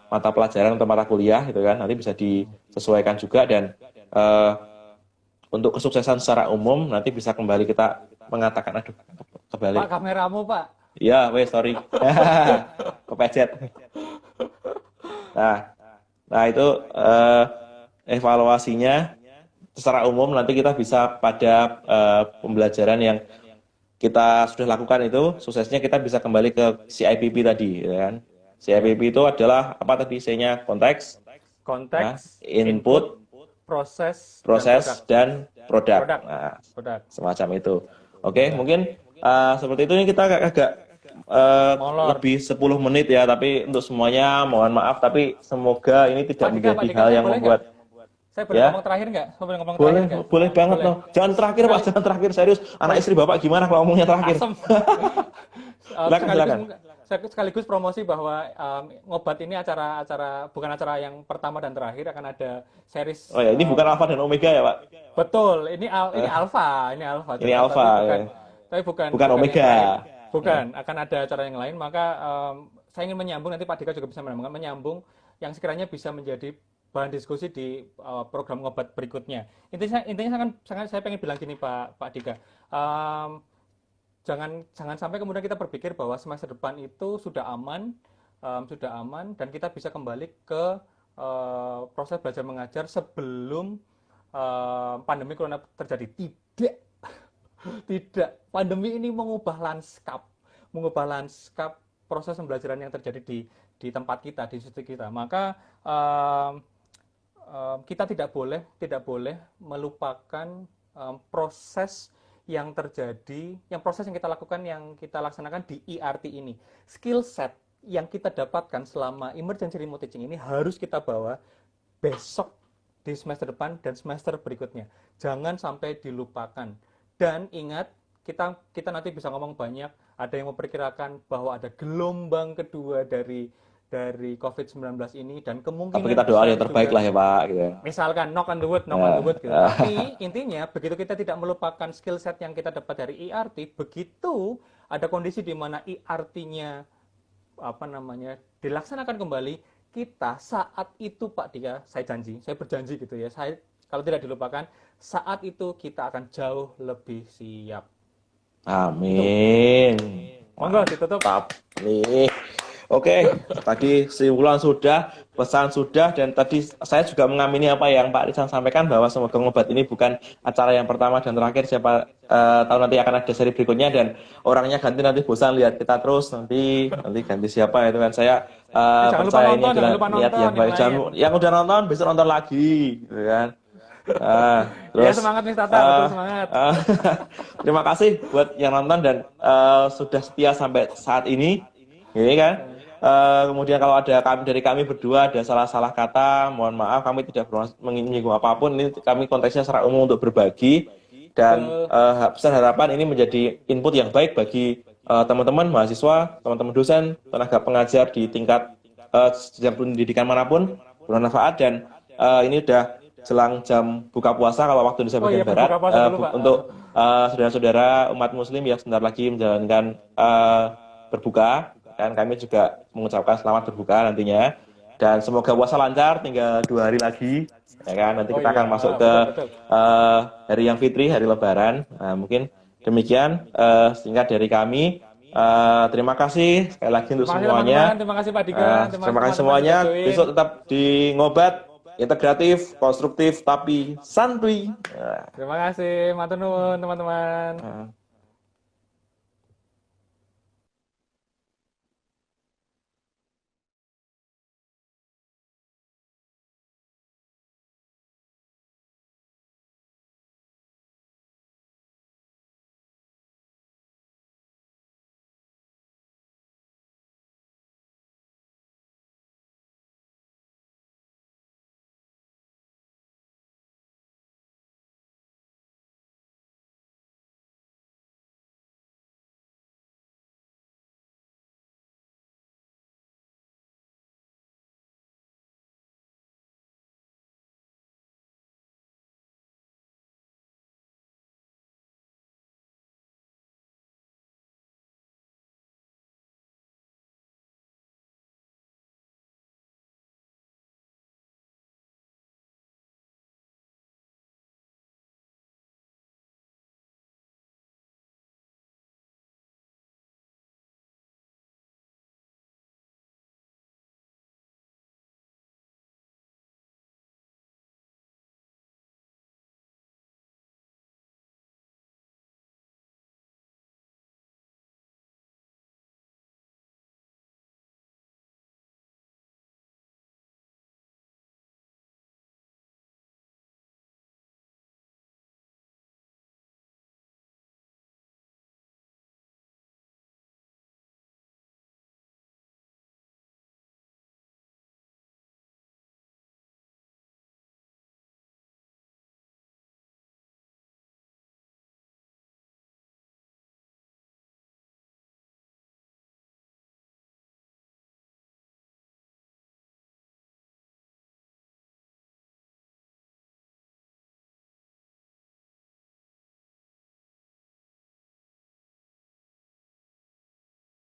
mata pelajaran atau mata kuliah gitu kan. Nanti bisa disesuaikan juga dan untuk kesuksesan secara umum nanti bisa kembali kita mengatakan kembali. Pak, kameramu Pak. Ya, sorry. Kepecet. Nah itu evaluasinya secara umum nanti kita bisa pada pembelajaran yang kita sudah lakukan itu suksesnya kita bisa kembali ke CIPP tadi, ya kan? CIPP itu adalah apa tadi? C-nya konteks, input, proses, dan produk. Nah, semacam itu. Oke, mungkin seperti itu ini kita agak lebih 10 menit ya, tapi untuk semuanya mohon maaf, tapi semoga ini tidak menjadi hal yang membuat saya boleh ngomong terakhir nggak? Boleh banget loh. Jangan terakhir Pak, jangan terakhir serius. Anak istri Bapak gimana kalau ngomongnya terakhir? Silakan. Sekaligus promosi bahwa ngobat ini bukan acara yang pertama dan terakhir, akan ada series. Oh ya, ini bukan alfa dan omega ya Pak? Betul, ini alfa. Ini alfa. Tapi bukan omega. Bukan, akan ada acara yang lain. Maka saya ingin menyambung, nanti Pak Dika juga bisa menyambung yang sekiranya bisa menjadi bahan diskusi di program ngobat berikutnya. Intinya saya pengen bilang gini Pak Dika, jangan sampai kemudian kita berpikir bahwa semester depan itu sudah aman dan kita bisa kembali ke proses belajar mengajar sebelum pandemi corona terjadi. Tidak. Pandemi ini mengubah lanskap proses pembelajaran yang terjadi di tempat kita, di institusi kita. Maka kita tidak boleh melupakan proses yang terjadi, yang proses yang kita lakukan, yang kita laksanakan di ERT ini. Skill set yang kita dapatkan selama emergency remote teaching ini harus kita bawa besok di semester depan dan semester berikutnya. Jangan sampai dilupakan. Dan ingat, kita nanti bisa ngomong banyak, ada yang memperkirakan bahwa ada gelombang kedua dari COVID-19 ini, dan kemungkinan Tapi kita doa yang besar terbaik juga, lah ya Pak, gitu. misalkan knock on the wood gitu. Tapi intinya begitu kita tidak melupakan skill set yang kita dapat dari ERT, begitu ada kondisi di mana ERT-nya dilaksanakan kembali, kita saat itu Pak Dika, saya berjanji gitu ya, saya kalau tidak dilupakan, saat itu kita akan jauh lebih siap. Amin. Monggo ditutup. Mantap nih. Oke, tadi kesimpulan sudah, pesan sudah, dan tadi saya juga mengamini apa yang Pak Rizal sampaikan, bahwa Semoga Ngobat ini bukan acara yang pertama dan terakhir. Siapa tahu nanti akan ada seri berikutnya, dan orangnya ganti, nanti bosan lihat kita terus, nanti ganti siapa itu kan. Saya Jangan lupa percaya ini nonton, adalah jangan lupa niat nonton yang baik. yang lain. Yang udah nonton besok nonton lagi, gitu kan. Ya, Terus semangat nih Tata, betul semangat. terima kasih buat yang nonton dan sudah setia sampai saat ini, ini kan. Kemudian kalau ada dari kami berdua ada salah-salah kata, mohon maaf, kami tidak menyinggung apapun. Ini kami konteksnya secara umum untuk berbagi, dan besar harapan ini menjadi input yang baik bagi teman-teman mahasiswa, teman-teman dosen, tenaga pengajar di tingkat jenjang pendidikan manapun, bermanfaat. Dan ini udah jelang jam buka puasa kalau waktu Indonesia bagian barat, buka puasa dulu, Pak. untuk saudara-saudara umat muslim yang sebentar lagi menjalankan berbuka, kan kami juga mengucapkan selamat berbuka nantinya, dan semoga puasa lancar. Tinggal 2 hari lagi, ya kan, nanti kita akan masuk ke hari yang fitri, hari lebaran. Mungkin demikian singkat dari kami. Terima kasih sekali lagi untuk semuanya. Terima kasih Pak Dika. Terima kasih semuanya. Besok tetap di Ngobat, integratif, konstruktif, tapi santuy. Terima kasih, matur nuwun teman-teman.